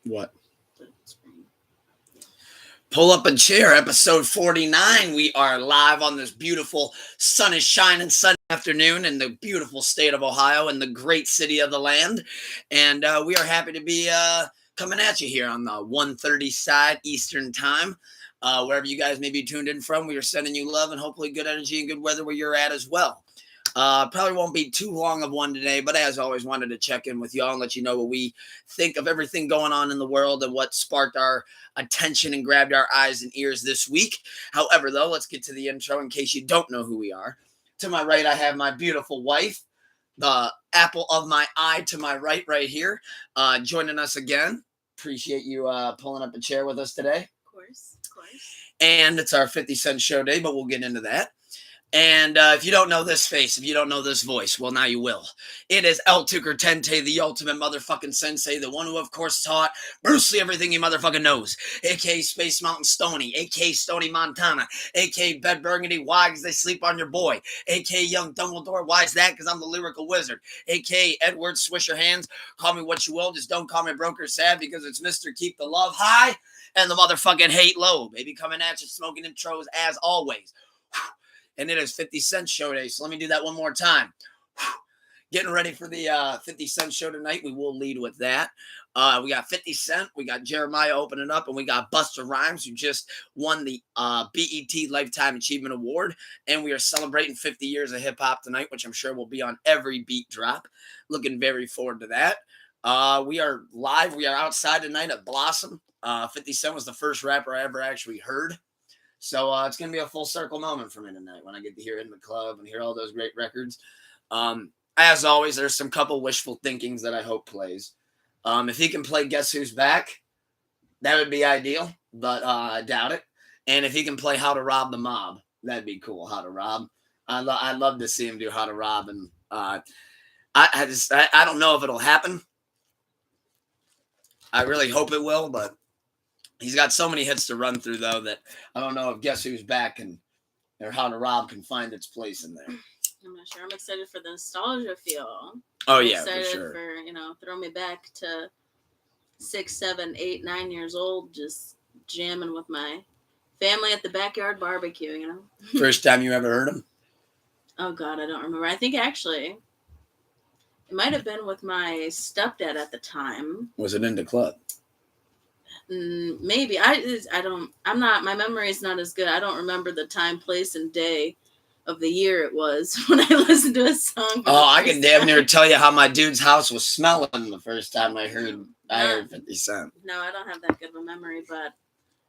What? Pull Up a Chair, episode 49. We are live on this beautiful, sun is shining Sunday afternoon in the beautiful state of Ohio, in the great city of the land. And we are happy to be coming at you here on the 1:30 side Eastern time. Wherever you guys may be tuned in from, we are sending you love and hopefully good energy and good weather where you're at as well. Probably won't be too long of one today, but as always, wanted to check in with y'all and let you know what we think of everything going on in the world and what sparked our attention and grabbed our eyes and ears this week. However, though, let's get to the intro in case you don't know who we are. To my right, I have my beautiful wife, the apple of my eye to my right here, joining us again. Appreciate you pulling up a chair with us today. Of course. And it's our 50 Cent show day, but we'll get into that. And if you don't know this face, if you don't know this voice, well, now you will. It is El Tucker Tente, the ultimate motherfucking sensei, the one who, of course, taught Bruce Lee everything he motherfucking knows, a.k.a. Space Mountain Stoney, a.k.a. Stony Montana, a.k.a. Bed Burgundy, why? Because they sleep on your boy, a.k.a. Young Dumbledore, why is that? Because I'm the lyrical wizard, a.k.a. Edward Swish Your Hands, call me what you will, just don't call me broke or sad, because it's Mr. Keep the Love High and the motherfucking hate low, baby, coming at you, smoking intros as always. And it is 50 Cent show day. So let me do that one more time. Getting ready for the 50 Cent show tonight. We will lead with that. We got 50 Cent. We got Jeremiah opening up. And we got Busta Rhymes, who just won the BET Lifetime Achievement Award. And we are celebrating 50 years of hip-hop tonight, which I'm sure will be on every beat drop. Looking very forward to that. We are live. We are outside tonight at Blossom. 50 Cent was the first rapper I ever actually heard. So it's going to be a full circle moment for me tonight when I get to hear it in the club and hear all those great records. As always, there's some couple wishful thinkings that I hope plays. If he can play Guess Who's Back, that would be ideal, but I doubt it. And if he can play How to Rob the Mob, that'd be cool, How to Rob. I'd love to see him do How to Rob. And I don't know if it'll happen. I really hope it will, but he's got so many hits to run through, though, that I don't know if Guess Who's Back or How to Rob can find its place in there. I'm not sure. I'm excited for the nostalgia feel. Oh, I'm yeah, excited for sure. Throw me back to 6, 7, 8, 9 years old, just jamming with my family at the backyard barbecue, First time you ever heard him? Oh, God, I don't remember. I think, actually, it might have been with my stepdad at the time. Was it in the club? Maybe. My memory is not as good. I don't remember the time, place, and day of the year it was when I listened to a song. I can damn near tell you how my dude's house was smelling the first time I heard 50 Cent. No, I don't have that good of a memory, but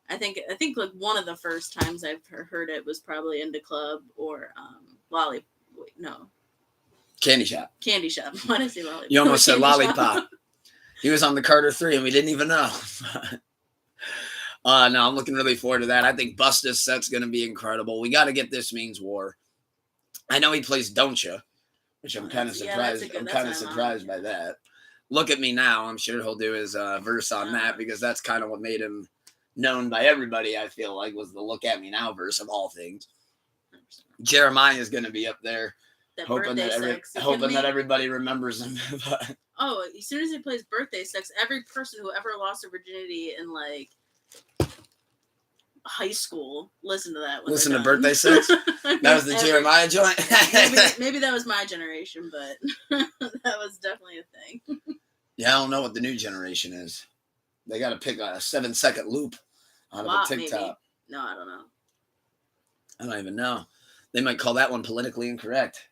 I think like one of the first times I've heard it was probably in the club or Candy Shop. Candy Shop. Why did I say Lollipop? You almost said Lollipop. He was on the Carter 3 and we didn't even know. No, I'm looking really forward to that. I think Busta's set's going to be incredible. We got to get This Means War. I know he plays Don't Ya, which I'm kind of surprised. I'm kind of surprised by that. Look at Me Now. I'm sure he'll do his verse on that because that's kind of what made him known by everybody, I feel like, was the Look at Me Now verse of all things. Jeremiah is going to be up there. Hoping that everybody remembers him. Oh, as soon as he plays Birthday Sex, every person who ever lost their virginity in like high school listen to that. Listen to Birthday Sex? That was the Jeremiah joint? maybe that was my generation, but that was definitely a thing. Yeah, I don't know what the new generation is. They got to pick a 7-second loop out of a TikTok. Maybe. No, I don't know. I don't even know. They might call that one politically incorrect.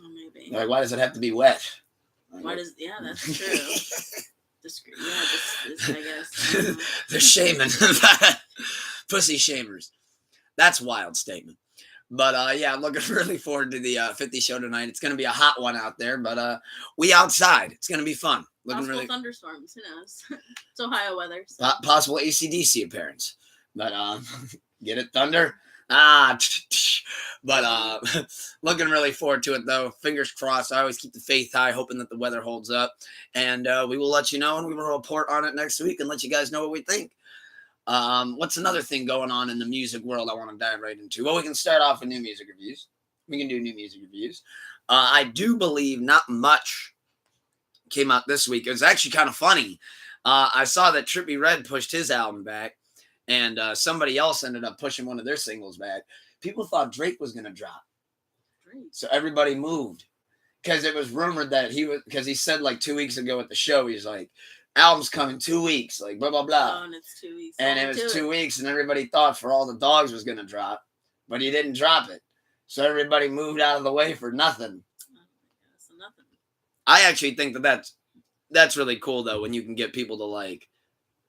Oh, maybe. Like, why does it have to be wet? Yeah, that's true. I guess. They're shaming. Pussy shamers. That's a wild statement. But, yeah, I'm looking really forward to the 50 show tonight. It's going to be a hot one out there, but we outside. It's going to be fun. Possible thunderstorms. Who knows? It's Ohio weather. So. Possible AC/DC appearance. But, get it, thunder? But looking really forward to it, though. Fingers crossed. I always keep the faith high, hoping that the weather holds up. And we will let you know, and we will report on it next week and let you guys know what we think. What's another thing going on in the music world I want to dive right into? Well, we can start off with new music reviews. We can do new music reviews. I do believe not much came out this week. It was actually kind of funny. I saw that Trippie Redd pushed his album back, and somebody else ended up pushing one of their singles back. People thought Drake was going to drop. Drake. So everybody moved. Because it was rumored that because he said like 2 weeks ago at the show, he's like, album's coming 2 weeks, like blah, blah, blah. Oh, and it's 2 weeks. And it was 2 weeks, and everybody thought For All the Dogs was going to drop, but he didn't drop it. So everybody moved out of the way for nothing. So nothing. I actually think that's really cool, though, when you can get people to, like,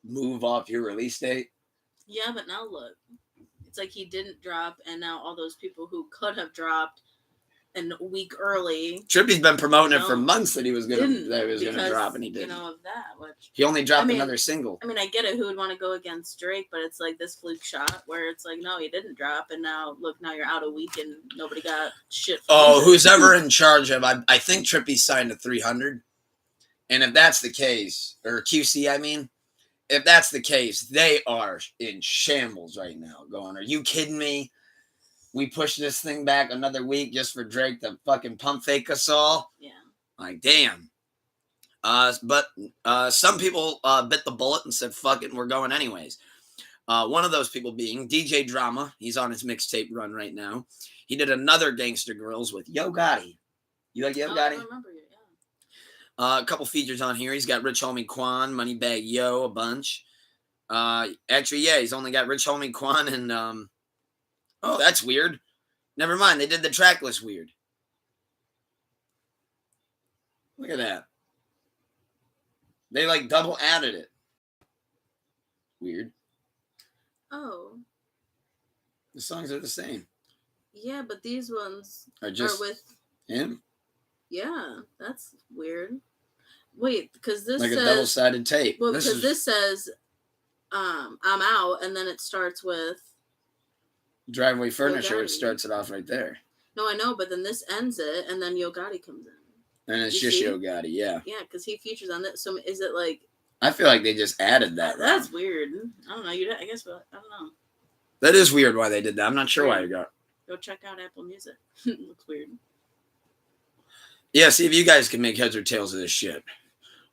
move off your release date. Yeah, but now look. It's like he didn't drop, and now all those people who could have dropped a week early. Trippie's been promoting it for months that he was gonna drop, and he didn't. Of that, which he only dropped another single. I mean, I get it. Who would want to go against Drake? But it's like this fluke shot where it's like, no, he didn't drop, and now look, now you're out a week and nobody got shit. Who's ever in charge of? I think Trippie signed to 300, and if that's the case, or QC, I mean, if that's the case, they are in shambles right now. Going, are you kidding me? We pushed this thing back another week just for Drake to fucking pump fake us all. Yeah. Like, damn. But some people bit the bullet and said, fuck it, and we're going anyways. One of those people being DJ Drama. He's on his mixtape run right now. He did another Gangsta Grills with Yo Gotti. You like Yo Gotti? I remember it, yeah. A couple features on here. He's got Rich Homie Quan, Moneybagg Yo, a bunch. Actually, yeah, he's only got Rich Homie Quan and... Oh, that's weird. Never mind. They did the track list weird. Look at that. They like double added it. Weird. Oh. The songs are the same. Yeah, but these ones are with him. Yeah, that's weird. Wait, because this like says a double-sided tape. Well, because this says, "I'm out," and then it starts with Driveway Furniture, which starts it off right there. No, I know, but then this ends it, and then Yo Gotti comes in. And it's just Yo Gotti, yeah. Yeah, because he features on this. So is it like... I feel like they just added that. That's weird. I don't know. I guess, I don't know. That is weird why they did that. I'm not sure why you got. Go check out Apple Music. It looks weird. Yeah, see if you guys can make heads or tails of this shit.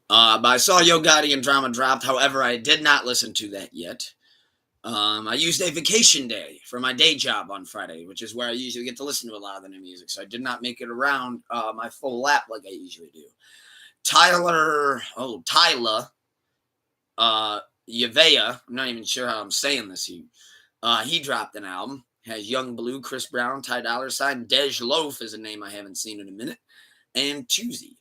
But I saw Yo Gotti and Drama dropped. However, I did not listen to that yet. I used a vacation day for my day job on Friday, which is where I usually get to listen to a lot of the new music. So I did not make it around my full lap like I usually do. Tyler Yavea, I'm not even sure how I'm saying this here. He dropped an album. Has Young Blue, Chris Brown, Ty Dolla $ign, Dej Loaf is a name I haven't seen in a minute, and Choosy.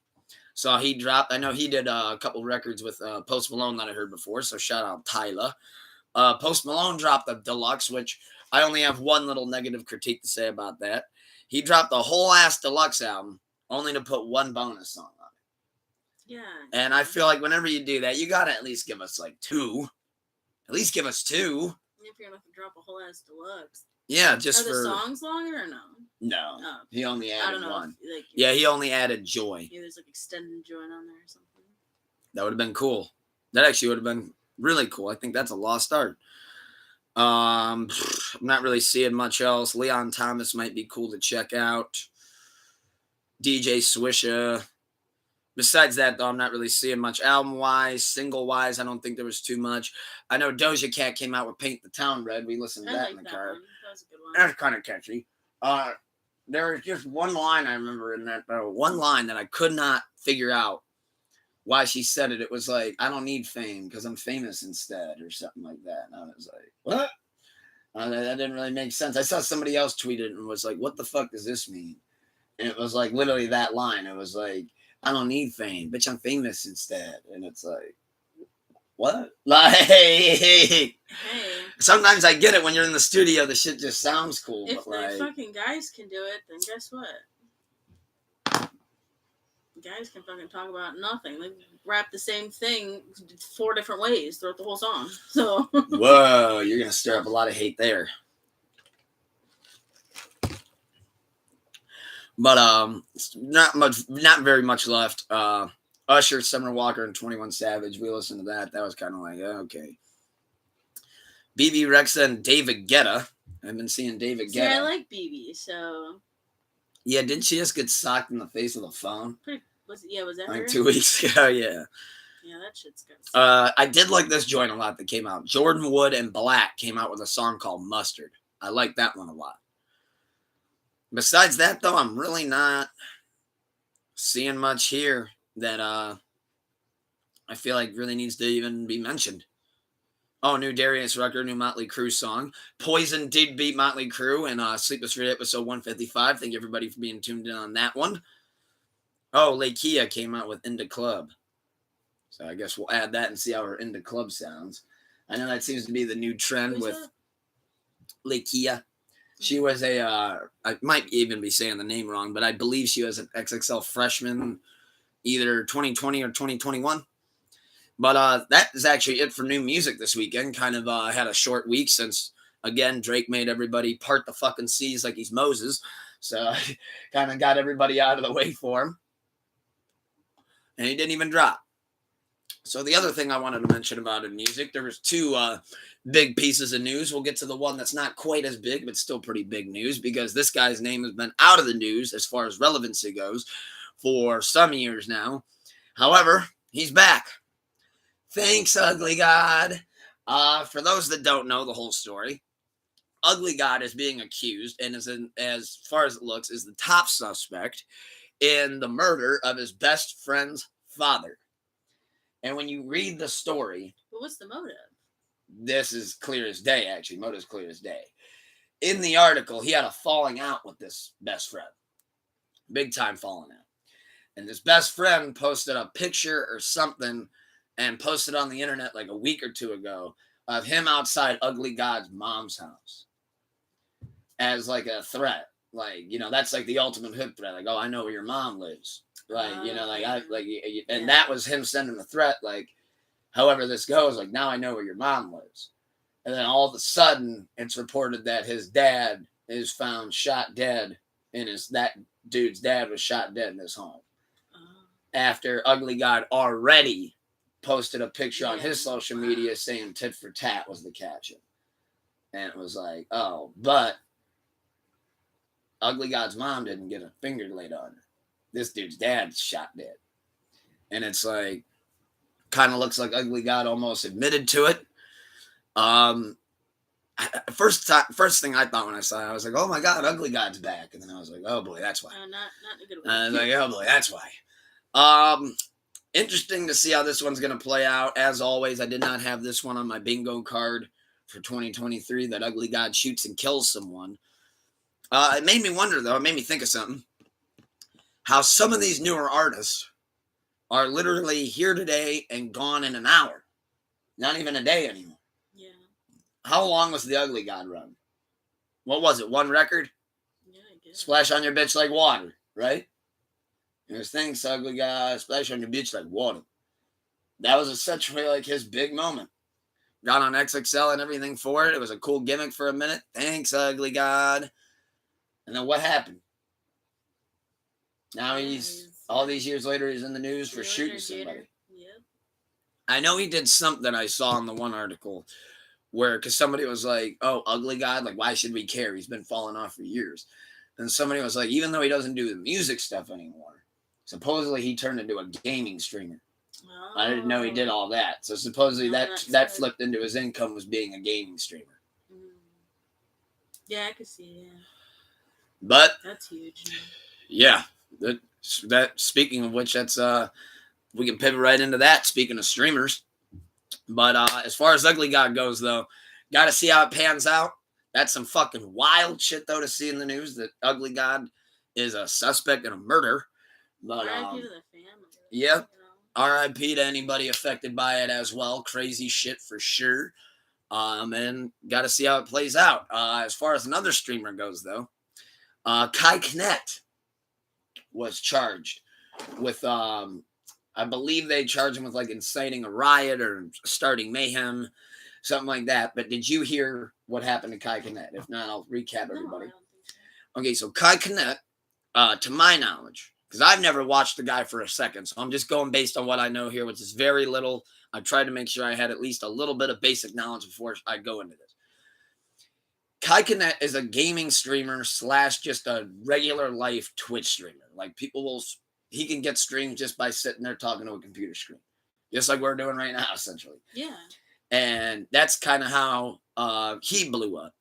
So he dropped. I know he did a couple records with Post Malone that I heard before. So shout out Tyler. Post Malone dropped a deluxe, which I only have one little negative critique to say about that. He dropped the whole ass deluxe album only to put one bonus song on it. Yeah. And I feel like whenever you do that, you got to at least give us like two. At least give us two. If you're going to drop a whole ass deluxe. Yeah, just Are the songs longer or no? No. Oh, he only added I don't know one. If, yeah, he only added Joy. Yeah, there's like extended Joy on there or something. That would have been cool. That actually would have been really cool. I think that's a lost art. I'm not really seeing much else. Leon Thomas might be cool to check out. DJ Swisha. Besides that, though, I'm not really seeing much album-wise. Single-wise, I don't think there was too much. I know Doja Cat came out with Paint the Town Red. We listened to that in the car. That was a good one. That's kind of catchy. There was just one line I remember in that, one line that I could not figure out why she said it. It was like, I don't need fame because I'm famous instead or something like that. And I was like, what? That didn't really make sense. I saw somebody else tweet it and was like, what the fuck does this mean? And it was like literally that line. It was like, I don't need fame. Bitch, I'm famous instead. And it's like, what? Like, hey. Sometimes I get it when you're in the studio. The shit just sounds cool. If but the fucking guys can do it, then guess what? Guys can fucking talk about nothing. They rap the same thing 4 different ways throughout the whole song. So. Whoa, you're gonna stir up a lot of hate there. But not very much left. Usher, Summer Walker, and 21 Savage. We listened to that. That was kind of like, okay. BB Rexa and David Guetta. I've been seeing David Guetta. Yeah, I like BB, so. Yeah, didn't she just get socked in the face with a phone? Was that like her? 2 weeks ago, yeah. Yeah, that shit's good. I did like this joint a lot that came out. Jordan Wood and Black came out with a song called Mustard. I like that one a lot. Besides that, though, I'm really not seeing much here that I feel like really needs to even be mentioned. Oh, new Darius Rucker, new Motley Crue song. Poison did beat Motley Crue in Sleepless Street episode 155. Thank you everybody for being tuned in on that one. Oh, Lakia came out with Into Club. So I guess we'll add that and see how her Into Club sounds. I know that seems to be the new trend Who's with that? Lakia. She was I might even be saying the name wrong, but I believe she was an XXL freshman, either 2020 or 2021. But that is actually it for new music this weekend. Kind of had a short week since, again, Drake made everybody part the fucking seas like he's Moses. So kind of got everybody out of the way for him. And he didn't even drop. So the other thing I wanted to mention about in music, there was two big pieces of news. We'll get to the one that's not quite as big, but still pretty big news, because this guy's name has been out of the news as far as relevancy goes for some years now. However, he's back. Thanks, Ugly God. For those that don't know the whole story, Ugly God is being accused, and as far as it looks, is the top suspect in the murder of his best friend's father. And when you read the story, But what's the motive? this is clear as day, actually. Motive's clear as day. In the article, he had a falling out with this best friend. Big time falling out. And this best friend posted a picture or something and posted on the internet like a week or two ago of him outside Ugly God's mom's house as like a threat. Like, that's like the ultimate hook threat. Like, oh, I know where your mom lives. Like, and that was him sending the threat. Like, however this goes, like, now I know where your mom lives. And then all of a sudden, it's reported that his dad is found shot dead, and that dude's dad was shot dead in his home. After Ugly God already posted a picture on his social media saying tit for tat was the caption. And it was like, oh, but Ugly God's mom didn't get a finger laid on her. This dude's dad's shot dead. And it's like, kind of looks like Ugly God almost admitted to it. First thing I thought when I saw it, I was like, oh my God, Ugly God's back. And then I was like, oh boy, that's why. Not in a good way. I was like, oh boy, that's why. Interesting to see how this one's going to play out. As always, I did not have this one on my bingo card for 2023, that Ugly God shoots and kills someone. It made me wonder, though. It made me think of something. How some of these newer artists are literally here today and gone in an hour. Not even a day anymore. Yeah. How long was the Ugly God run? What was it? One record? Yeah, I guess. Splash on your bitch like water, right? There's things, Ugly God, splash on your bitch like water. That was essentially like his big moment. Got on XXL and everything for it. It was a cool gimmick for a minute. Thanks, Ugly God. And then what happened? Now all these years later, he's in the news for shooting somebody. Yep. I know he did something I saw in the one article where, because somebody was like, oh, Ugly God, like, why should we care? He's been falling off for years. And somebody was like, even though he doesn't do the music stuff anymore, supposedly he turned into a gaming streamer. Oh. I didn't know he did all that. So supposedly that flipped into his income was being a gaming streamer. Yeah, I could see, yeah. But that's huge. Yeah. That speaking of which, that's we can pivot right into that, speaking of streamers. But as far as Ugly God goes, though, gotta see how it pans out. That's some fucking wild shit, though, to see in the news that Ugly God is a suspect in a murder. But R.I.P. to the family. Yeah. R.I.P. to anybody affected by it as well. Crazy shit for sure. And got to see how it plays out. As far as another streamer goes, though, Kai Knet was charged with, I believe they charged him with like inciting a riot or starting mayhem, something like that. But did you hear what happened to Kai Knet? If not, I'll recap everybody. No, I don't think so. Okay, so Kai Knet, to my knowledge, because I've never watched the guy for a second, so I'm just going based on what I know here, which is very little. I tried to make sure I had at least a little bit of basic knowledge before I go into this. Kai Knet is a gaming streamer / just a regular life Twitch streamer. Like he can get streamed just by sitting there talking to a computer screen. just like we're doing right now, essentially. Yeah. And that's kind of how he blew up.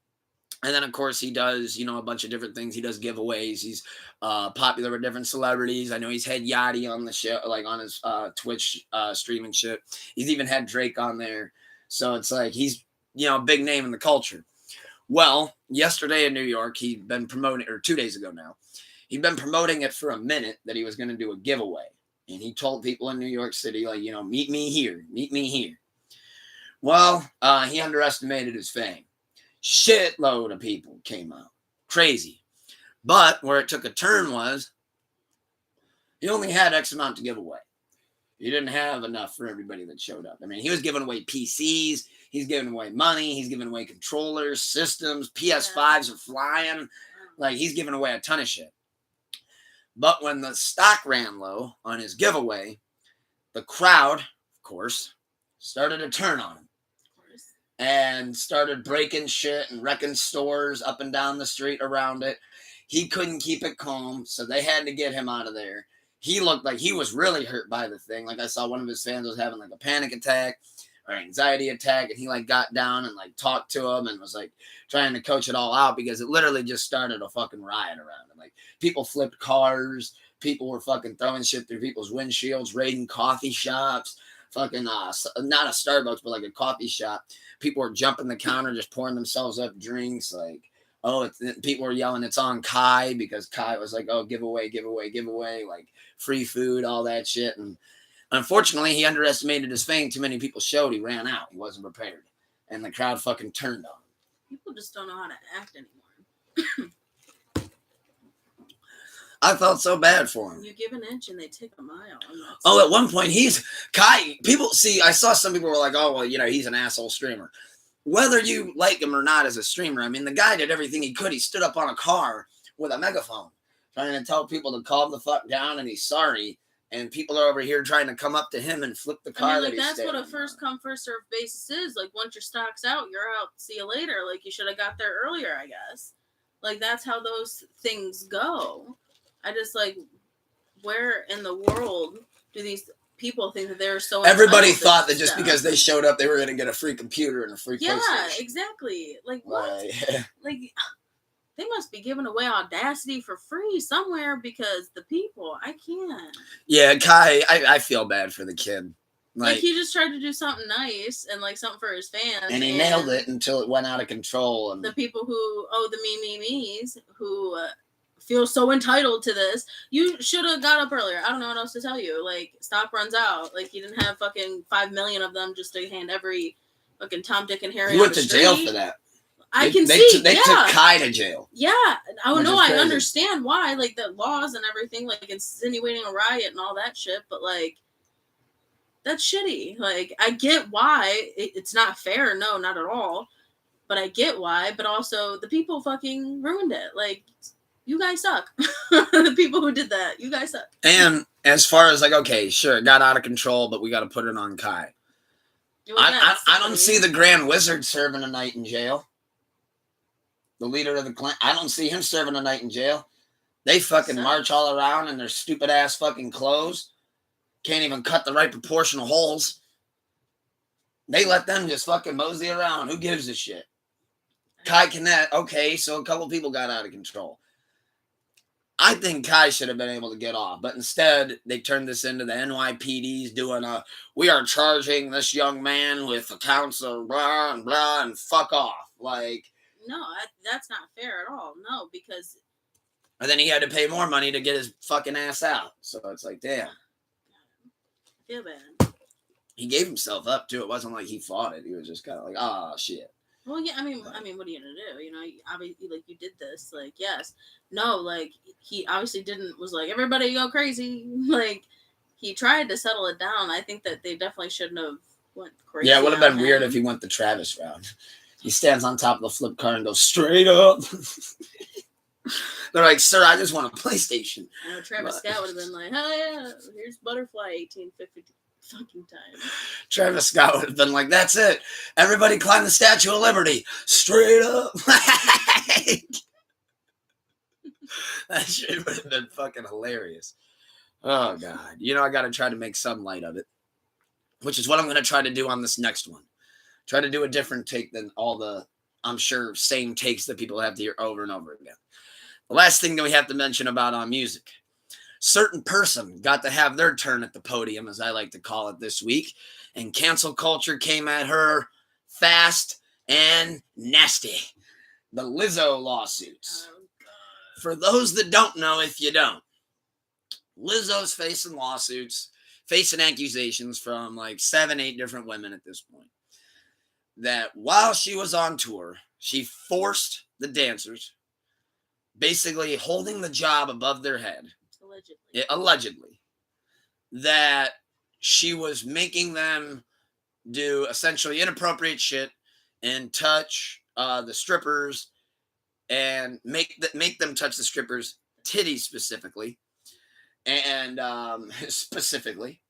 And then, of course, he does, a bunch of different things. He does giveaways. He's popular with different celebrities. I know he's had Yachty on the show, like on his Twitch streaming shit. He's even had Drake on there. So it's like he's, a big name in the culture. Well, yesterday in New York, he'd been promoting, or 2 days ago now, he'd been promoting it for a minute that he was going to do a giveaway. And he told people in New York City, like, meet me here, meet me here. Well, he underestimated his fame. Shitload of people came out. Crazy. But where it took a turn was he only had X amount to give away. He didn't have enough for everybody that showed up. I mean, he was giving away PCs. He's giving away money. He's giving away controllers, systems. PS5s are flying. Like, he's giving away a ton of shit. But when the stock ran low on his giveaway, the crowd, of course, started to turn on him. And started breaking shit and wrecking stores up and down the street around it. He couldn't keep it calm, so they had to get him out of there. He looked like he was really hurt by the thing. Like, I saw one of his fans was having like a panic attack or anxiety attack, and he like got down and like talked to him and was like trying to coach it all out because it literally just started a fucking riot around him. Like, people flipped cars, people were fucking throwing shit through people's windshields, raiding coffee shops. Fucking not a Starbucks, but like a coffee shop. People were jumping the counter, just pouring themselves up drinks. Like, people were yelling, "It's on Kai," because Kai was like, "Oh, giveaway, like free food, all that shit." And unfortunately, he underestimated his fame. Too many people showed. He ran out. He wasn't prepared, and the crowd fucking turned on him. People just don't know how to act anymore. I felt so bad for him. You give an inch and they take a mile. At one point, I saw some people were like, "Oh, well, he's an asshole streamer." Whether you like him or not as a streamer, I mean, the guy did everything he could. He stood up on a car with a megaphone trying to tell people to calm the fuck down and he's sorry. And people are over here trying to come up to him and flip the car. I mean, that's what a first come, first serve basis is. Like, once your stock's out, you're out. See you later. Like, you should have got there earlier, I guess. Like, that's how those things go. I just, like, where in the world do these people think that they're so... Everybody thought that just because they showed up, they were going to get a free computer and a free PlayStation. Yeah, exactly. Like, what? Like, they must be giving away Audacity for free somewhere because the people, I can't. Yeah, Kai, I feel bad for the kid. Like, he just tried to do something nice and, like, something for his fans. And he nailed it until it went out of control. And the people who, the me's, who... feel so entitled to this. You should have got up earlier. I don't know what else to tell you. Like, stock runs out. Like, you didn't have fucking 5 million of them just to hand every fucking Tom, Dick, and Harry. He went to jail for that. They took Kai to jail. Yeah. I understand why. Like, the laws and everything, like, insinuating a riot and all that shit. But, like, that's shitty. Like, I get why. It's not fair. No, not at all. But I get why. But also, the people fucking ruined it. Like... You guys suck. The people who did that, you guys suck. And as far as like, okay, sure, it got out of control, but we got to put it on Kai. I don't see the Grand Wizard serving a night in jail. The leader of the clan. I don't see him serving a night in jail. They fucking march all around in their stupid ass fucking clothes. Can't even cut the right proportional holes. They let them just fucking mosey around. Who gives a shit? Kai Kinnett, okay, so a couple people got out of control. I think Kai should have been able to get off, but instead they turned this into the NYPD's doing we are charging this young man with accounts of blah and blah and fuck off. Like, no, that's not fair at all. No, because. And then he had to pay more money to get his fucking ass out. So it's like, damn. I feel bad. He gave himself up too. It wasn't like he fought it. He was just kind of like, oh shit. Well, yeah, I mean, what are you gonna do? You know, obviously, like, you did this, like, yes, no, like, he obviously was like, everybody go crazy. Like, he tried to settle it down. I think that they definitely shouldn't have went crazy. Yeah, it would have been weird if he went the Travis route. He stands on top of the flip car and goes straight up. They're like, sir, I just want a PlayStation. I know Travis Scott would have been like, oh yeah, here's Butterfly 1850. Fucking time. Travis Scott would have been like, that's it. Everybody climb the Statue of Liberty. Straight up. That shit would have been fucking hilarious. Oh, God. I got to try to make some light of it. which is what I'm going to try to do on this next one. Try to do a different take than all the, I'm sure, same takes that people have to hear over and over again. The last thing that we have to mention about on music. Certain person got to have their turn at the podium, as I like to call it this week, and cancel culture came at her fast and nasty. The Lizzo lawsuits. Oh, God. For those that don't know, if you don't, Lizzo's facing lawsuits, facing accusations from like 7-8 different women at this point. That while she was on tour, she forced the dancers, basically holding the job above their head. Allegedly. That she was making them do essentially inappropriate shit and touch the strippers and make them touch the strippers' titties specifically. And specifically,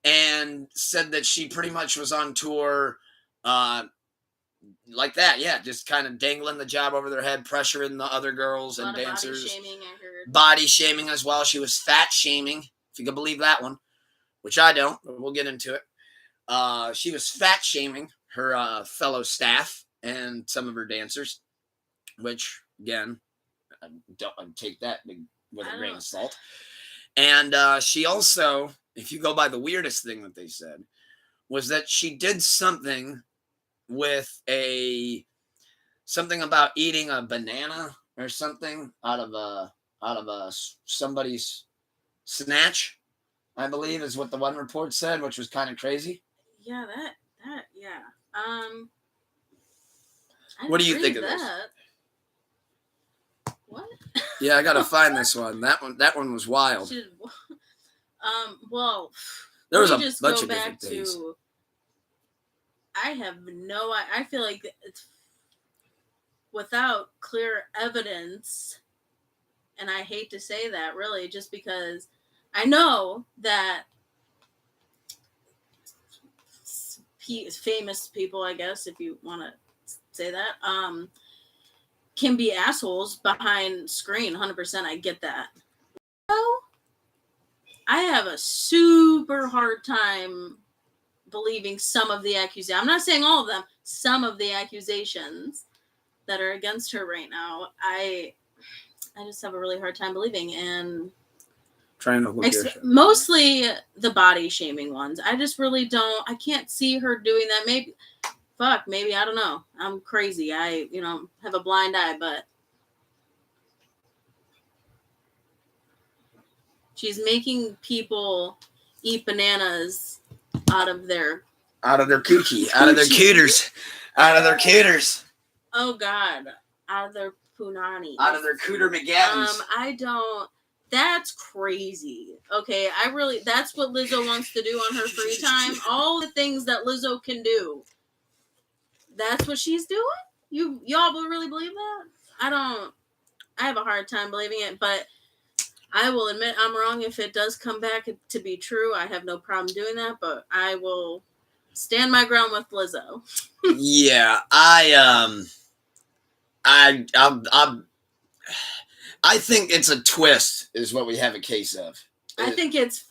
and said that she pretty much was on tour like that, yeah, just kind of dangling the job over their head, pressuring the other girls and dancers. Body shaming, I heard. Body shaming as well. She was fat shaming, if you can believe that one, which I don't, but we'll get into it. She was fat shaming her fellow staff and some of her dancers, which, again, I'd take that with a grain of salt. And she also, if you go by the weirdest thing that they said, was that she did something with something about eating a banana or something out of somebody's snatch, I believe is what the one report said, which was kind of crazy. Yeah, yeah. What do you think of this? What? Yeah, I gotta find this one. That one was wild. Well, there was a bunch of different things. I have I feel like it's without clear evidence, and I hate to say that really, just because I know that famous people, I guess, if you want to say that, can be assholes behind screen. 100%, I get that. So, I have a super hard time believing some of the accusations. I'm not saying all of them. Some of the accusations that are against her right now, I just have a really hard time believing. And trying to look mostly the body shaming ones. I just really don't. I can't see her doing that. Maybe I don't know. I'm crazy. I have a blind eye, but she's making people eat bananas out of their coochie, out of their cooters, out of their cooters. Oh God, out of their punani, out of their cooter McGavins. I don't. That's crazy. Okay, that's what Lizzo wants to do on her free time. All the things that Lizzo can do. That's what she's doing? Y'all really believe that? I have a hard time believing it, but I will admit I'm wrong if it does come back to be true. I have no problem doing that, but I will stand my ground with Lizzo. Yeah, I think it's a twist is what we have a case of. I think it's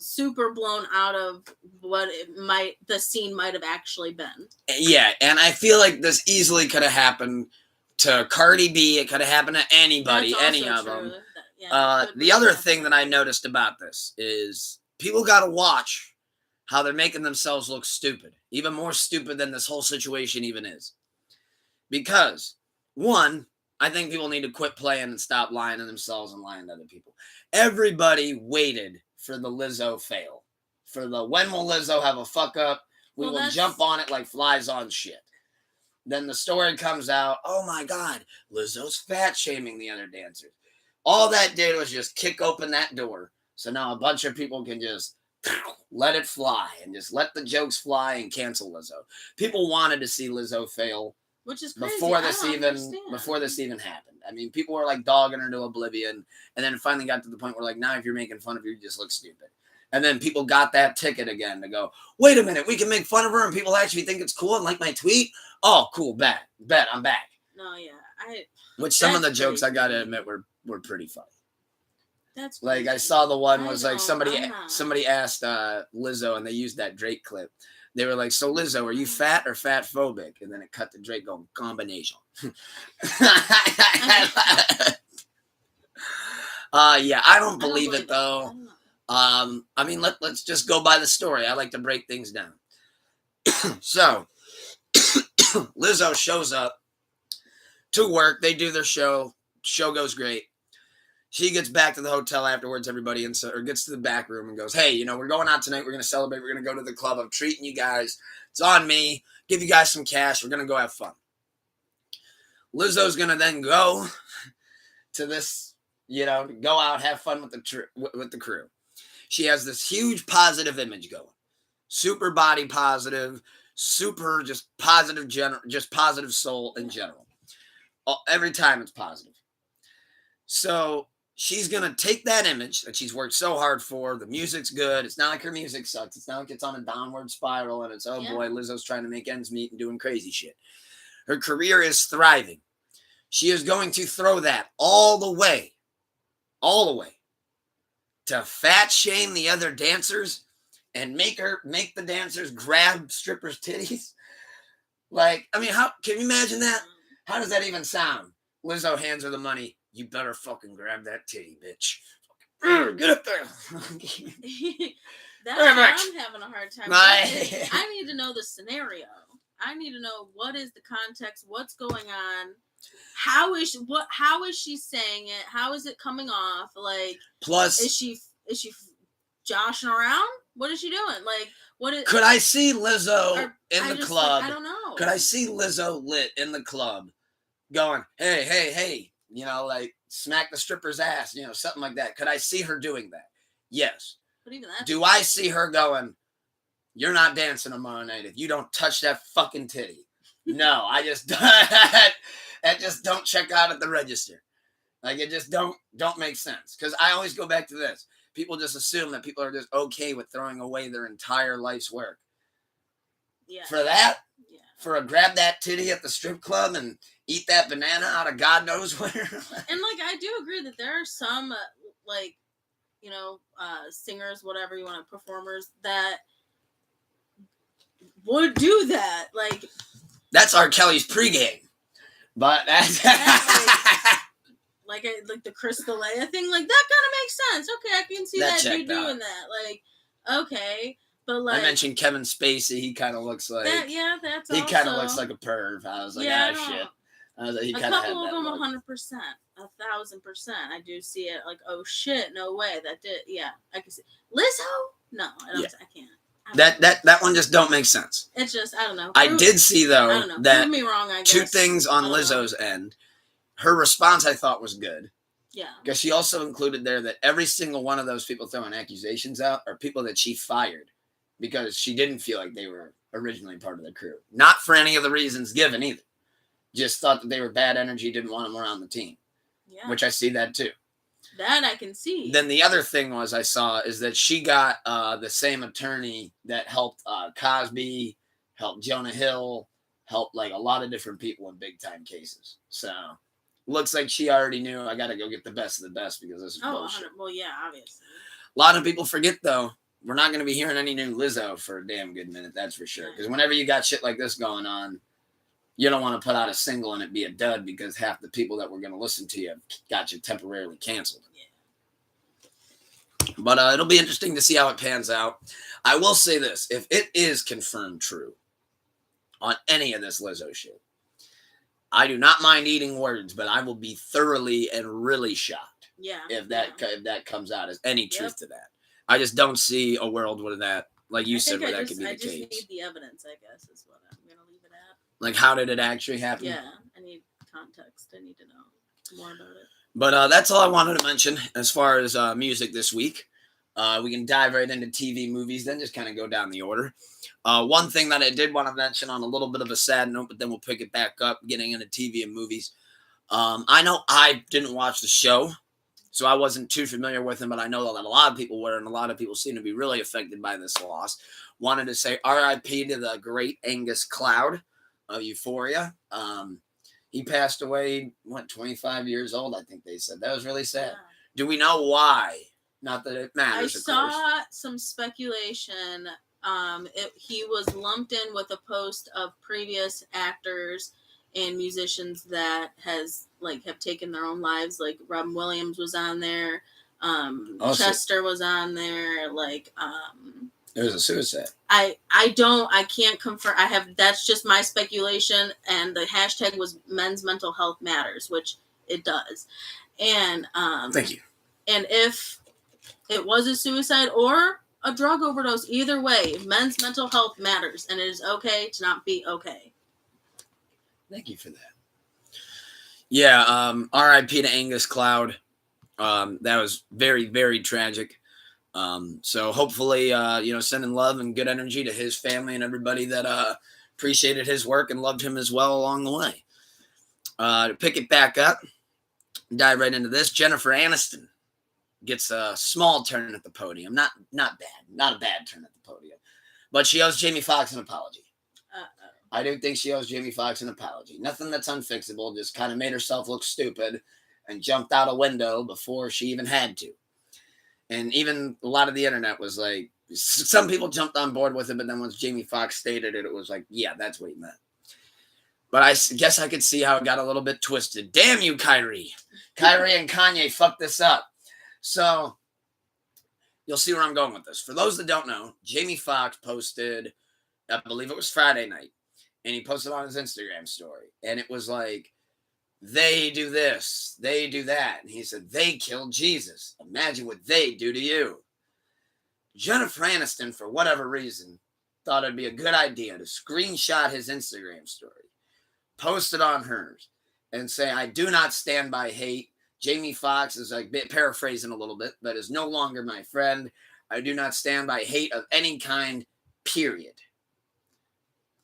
super blown out of what the scene might have actually been. Yeah, and I feel like this easily could have happened to Cardi B. It could have happened to anybody, any of them. The other thing that I noticed about this is people got to watch how they're making themselves look stupid, even more stupid than this whole situation even is. Because, one, I think people need to quit playing and stop lying to themselves and lying to other people. Everybody waited for the Lizzo fail. For the when will Lizzo have a fuck up? We will jump on it like flies on shit. Then the story comes out, oh my God, Lizzo's fat shaming the other dancers. All that did was just kick open that door. So now a bunch of people can just let it fly and just let the jokes fly and cancel Lizzo. People wanted to see Lizzo fail. Which is crazy. Before this even happened. I mean, people were like dogging her to oblivion, and then it finally got to the point where like, now if you're making fun of her, you just look stupid. And then people got that ticket again to go, wait a minute, we can make fun of her and people actually think it's cool and like my tweet. Oh, cool, bet, I'm back. No, yeah, which some of the jokes I gotta admit were pretty funny. That's like crazy. I saw the one I was like don't- somebody asked Lizzo, and they used that Drake clip. They were like, "So Lizzo, are you fat or fat phobic?" And then it cut to Drake going, "Combination." Yeah, I don't believe it though. I mean, let's just go by the story. I like to break things down. So Lizzo shows up to work. They do their show. Show goes great. She gets back to the hotel afterwards, everybody, or gets to the back room and goes, "Hey, you know, we're going out tonight. We're going to celebrate. We're going to go to the club. I'm treating you guys. It's on me. Give you guys some cash. We're going to go have fun." Lizzo's going to then go to this, you know, go out, have fun with the crew. She has this huge positive image going. Super body positive, super just positive, just positive soul in general. Every time it's positive. So she's going to take that image that she's worked so hard for. The music's good. It's not like her music sucks. It's not like it's on a downward spiral and it's, oh boy, Lizzo's trying to make ends meet and doing crazy shit. Her career is thriving. She is going to throw that all the way to fat shame the other dancers and make the dancers grab strippers' titties. Like, I mean, how can you imagine that? How does that even sound? Lizzo hands her the money. You better fucking grab that titty, bitch. Get up there. That's what I'm having a hard time with. I need to know the scenario. I need to know what is the context, what's going on. How is she saying it? How is it coming off? Like, plus, is she joshing around? What is she doing? Like, what is? Could I see Lizzo in the club? I don't know. Could I see Lizzo lit in the club, going, "Hey, hey, hey," you know, like smack the stripper's ass, you know, something like that? Could I see her doing that? Yes. But even that. Do I see her going, "You're not dancing tomorrow night if you don't touch that fucking titty"? No, I just that just don't check out at the register. Like, it just don't make sense. Because I always go back to this. People just assume that people are just okay with throwing away their entire life's work. Yeah. For that? Yeah. For a grab that titty at the strip club and eat that banana out of God knows where? And, like, I do agree that there are some, like, you know, singers, whatever you want to, performers that would do that. Like, that's R. Kelly's pregame. But that's like the Crystal Leia thing, like that kind of makes sense. Okay, I can see that dude doing that. Like, okay, but like I mentioned Kevin Spacey, he kind of looks like that. Yeah, that's he kind of looks like a perv. I was like, shit. I was like, he kind of had that. A couple of them, 100%, 1,000%. I do see it. Like, oh shit, no way, that did. Yeah, I can see Lizzo. No, I don't. Yeah. I can't. That one just don't make sense. It's just, I don't know. I did see though that prove me wrong, I guess. Two things on Lizzo's end. Her response I thought was good. Yeah. Because she also included there that every single one of those people throwing accusations out are people that she fired because she didn't feel like they were originally part of the crew. Not for any of the reasons given either. Just thought that they were bad energy, didn't want them around the team. Yeah. Which I see that too. That I can see. Then the other thing I saw is that she got the same attorney that helped Cosby, helped Jonah Hill, helped like a lot of different people in big time cases. So looks like she already knew I got to go get the best of the best because this is bullshit. Well, yeah, obviously. A lot of people forget though. We're not going to be hearing any new Lizzo for a damn good minute. That's for sure. Because whenever you got shit like this going on, you don't want to put out a single and it be a dud because half the people that were going to listen to you got you temporarily canceled. Yeah. But it'll be interesting to see how it pans out. I will say this. If it is confirmed true on any of this Lizzo shit, I do not mind eating words, but I will be thoroughly and really shocked. Yeah. If that comes out as any truth to that. I just don't see a world where that, like you said, where that could be the case. I just need the evidence, I guess, is what I'm going to leave it at. Like, how did it actually happen? Yeah, I need context. I need to know more about it. But that's all I wanted to mention as far as music this week. We can dive right into TV, movies, then just kind of go down the order. One thing that I did want to mention on a little bit of a sad note, but then we'll pick it back up, getting into TV and movies. I know I didn't watch the show, so I wasn't too familiar with him, but I know that a lot of people were, and a lot of people seem to be really affected by this loss. Wanted to say R.I.P. to the great Angus Cloud of Euphoria. He passed away, 25 years old, I think they said. That was really sad. Do we know why? Not that it matters. I saw some speculation. He was lumped in with a post of previous actors and musicians that have taken their own lives. Like Robin Williams was on there. Chester was on there. It was a suicide. I can't confirm. That's just my speculation. And the hashtag was Men's Mental Health Matters, which it does. And thank you. And if it was a suicide or a drug overdose, either way, men's mental health matters, and it is okay to not be okay. Thank you for that. Yeah, R.I.P. to Angus Cloud. That was very, very tragic. So hopefully, sending love and good energy to his family and everybody that appreciated his work and loved him as well along the way. To pick it back up, dive right into this. Jennifer Aniston gets a small turn at the podium. Not bad. Not a bad turn at the podium. But she owes Jamie Foxx an apology. I do think she owes Jamie Foxx an apology. Nothing that's unfixable. Just kind of made herself look stupid and jumped out a window before she even had to. And even a lot of the internet was like, some people jumped on board with it, but then once Jamie Foxx stated it, it was like, yeah, that's what he meant. But I guess I could see how it got a little bit twisted. Damn you, Kyrie. Kyrie and Kanye fucked this up. So you'll see where I'm going with this. For those that don't know, Jamie Foxx posted, I believe it was Friday night, and he posted on his Instagram story. And it was like, they do this, they do that. And he said, they killed Jesus. Imagine what they do to you. Jennifer Aniston, for whatever reason, thought it'd be a good idea to screenshot his Instagram story, post it on hers, and say, I do not stand by hate. Jamie Foxx is paraphrasing a little bit, but is no longer my friend. I do not stand by hate of any kind, period.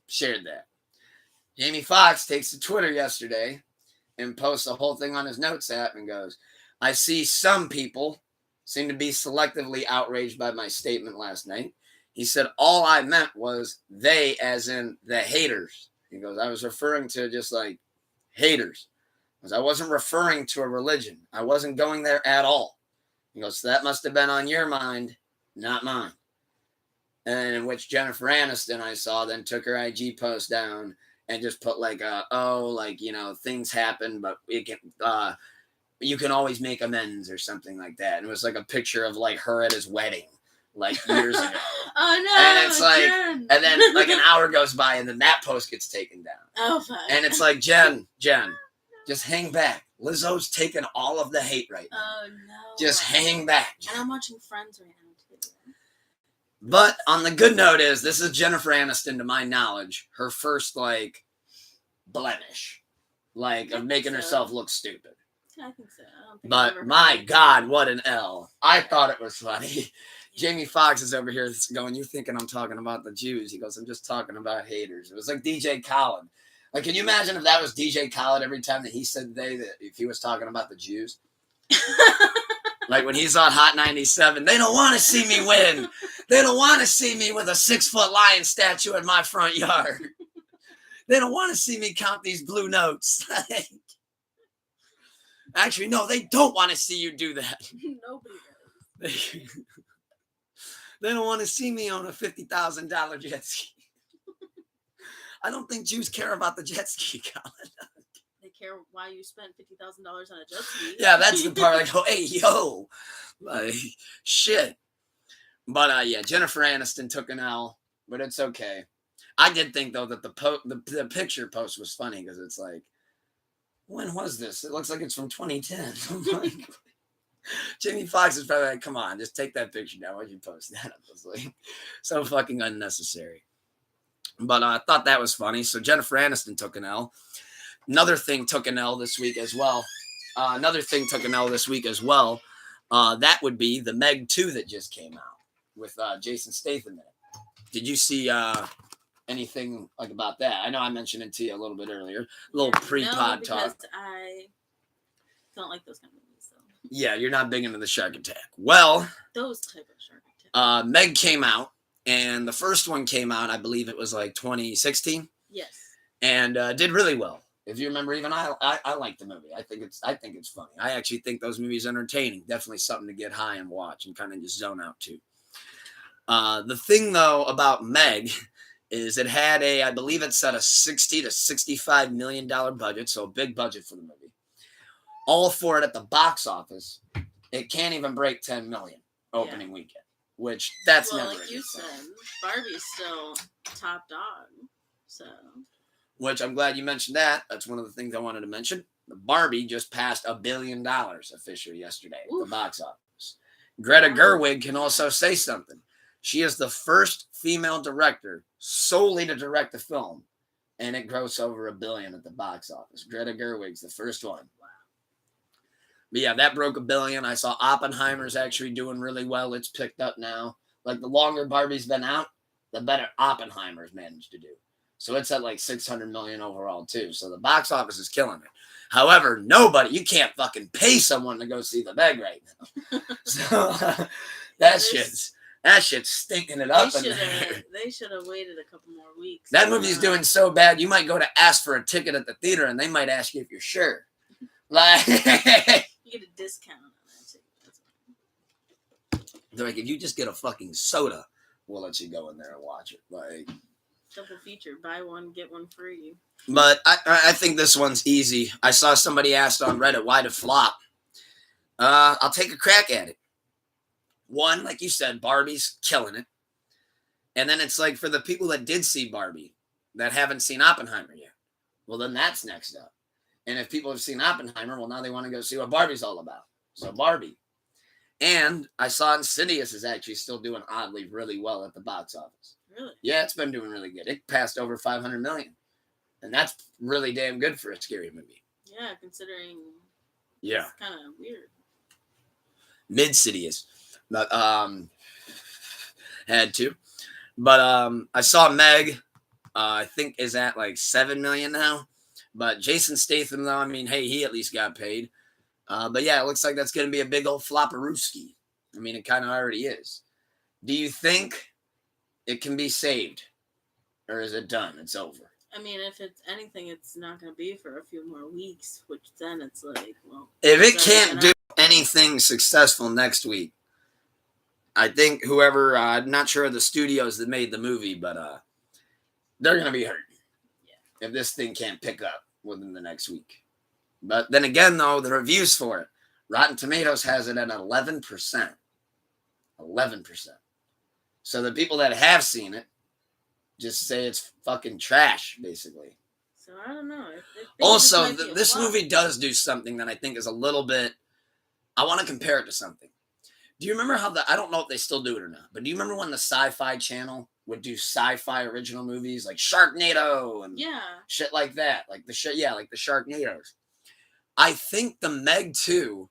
Shared that. Jamie Foxx takes to Twitter yesterday and posts the whole thing on his notes app and goes, I see some people seem to be selectively outraged by my statement last night. He said, all I meant was they, as in the haters. He goes, I was referring to just like haters. Because I wasn't referring to a religion. I wasn't going there at all. He goes, so that must have been on your mind, not mine. And in which Jennifer Aniston, I saw, then took her IG post down and just put things happen, but it can, you can always make amends or something like that. And it was like a picture of like her at his wedding, like years ago. Oh no! And it's like, Jen. and then like an hour goes by, and then that post gets taken down. Oh fuck! And it's like, Jen, just hang back. Lizzo's taking all of the hate right now. Oh no! Just hang back. And I'm watching Friends right now too. But on the good note is, this is Jennifer Aniston, to my knowledge, her first blemish, of making herself look stupid. I think so. But my God, what an L. I thought it was funny. Jamie Foxx is over here going, you thinking I'm talking about the Jews? He goes, I'm just talking about haters. It was like DJ Khaled. Like, can you imagine if that was DJ Khaled every time that he said that if he was talking about the Jews? Like when he's on Hot 97, they don't want to see me win. They don't want to see me with a 6-foot lion statue in my front yard. They don't want to see me count these blue notes. Actually, no, they don't want to see you do that. Nobody does. They don't want to see me on a $50,000 jet ski. I don't think Jews care about the jet ski, Colin. They care why you spent $50,000 on a jet ski. Yeah, that's the part. Like, oh, hey, yo, shit. But yeah, Jennifer Aniston took an L, but it's okay. I did think though that the picture post was funny because it's like, when was this? It looks like it's from 2010. I'm like, Jamie Foxx is probably like, come on, just take that picture down. Why'd you post that? I was like, so fucking unnecessary. But I thought that was funny. So Jennifer Aniston took an L. Another thing took an L this week as well. That would be the Meg 2 that just came out with Jason Statham in it. Did you see anything like about that? I know I mentioned it to you a little bit earlier. A little pre-pod talk. I don't like those kind of movies. So. Yeah, you're not big into the shark attack. Well, those type of shark attack. Meg came out, and the first one came out, I believe it was like 2016. Yes. And did really well. If you remember, even I like the movie. I think it's funny. I actually think those movies entertaining. Definitely something to get high and watch and kind of just zone out to. The thing though about Meg is it had I believe it said a $60 to $65 million budget, so a big budget for the movie. All for it at the box office, it can't even break 10 million opening weekend, which that's well, never like you said, Barbie's still top dog. So, which I'm glad you mentioned that. That's one of the things I wanted to mention. The Barbie just passed $1 billion officially yesterday at the box office. Greta Gerwig can also say something. She is the first female director solely to direct a film, and it grossed over $1 billion at the box office. Greta Gerwig's the first one. Wow. But yeah, that broke $1 billion. I saw Oppenheimer's actually doing really well. It's picked up now. Like the longer Barbie's been out, the better Oppenheimer's managed to do. So it's at like 600 million overall too. So the box office is killing it. However, you can't fucking pay someone to go see the Meg right now. So that shit's stinking it up in there. They should have waited a couple more weeks. That movie's doing so bad, you might go to ask for a ticket at the theater and they might ask you if you're sure. Like you get a discount on that ticket. They're like, if you just get a fucking soda, we'll let you go in there and watch it. Like double feature, buy one, get one free. But I think this one's easy. I saw somebody asked on Reddit, why to flop? I'll take a crack at it. One, like you said, Barbie's killing it. And then it's like for the people that did see Barbie that haven't seen Oppenheimer yet, well, then that's next up. And if people have seen Oppenheimer, well, now they want to go see what Barbie's all about. So Barbie. And I saw Insidious is actually still doing oddly really well at the box office. Really? Yeah, it's been doing really good. It passed over 500 million. And that's really damn good for a scary movie. Yeah, considering it's kind of weird. Mid-Sidious. But had to. But I saw Meg, I think is at like 7 million now. But Jason Statham, though, I mean, hey, he at least got paid. But yeah, it looks like that's going to be a big old flopperooski. I mean, it kind of already is. Do you think it can be saved? Or is it done? It's over? I mean, if it's anything, it's not going to be for a few more weeks, which then it's like, well. If it can't do anything successful next week, I think whoever, I'm not sure of the studios that made the movie, but they're going to be hurt. Yeah. If this thing can't pick up within the next week. But then again, though, the reviews for it, Rotten Tomatoes has it at 11%. 11%. So the people that have seen it just say it's fucking trash, basically. So I don't know. Also, this movie does do something that I think is a little bit, I want to compare it to something. Do you remember how I don't know if they still do it or not, but do you remember when the Sci-Fi Channel would do sci-fi original movies like Sharknado and shit like that? Like the Sharknados. I think the Meg 2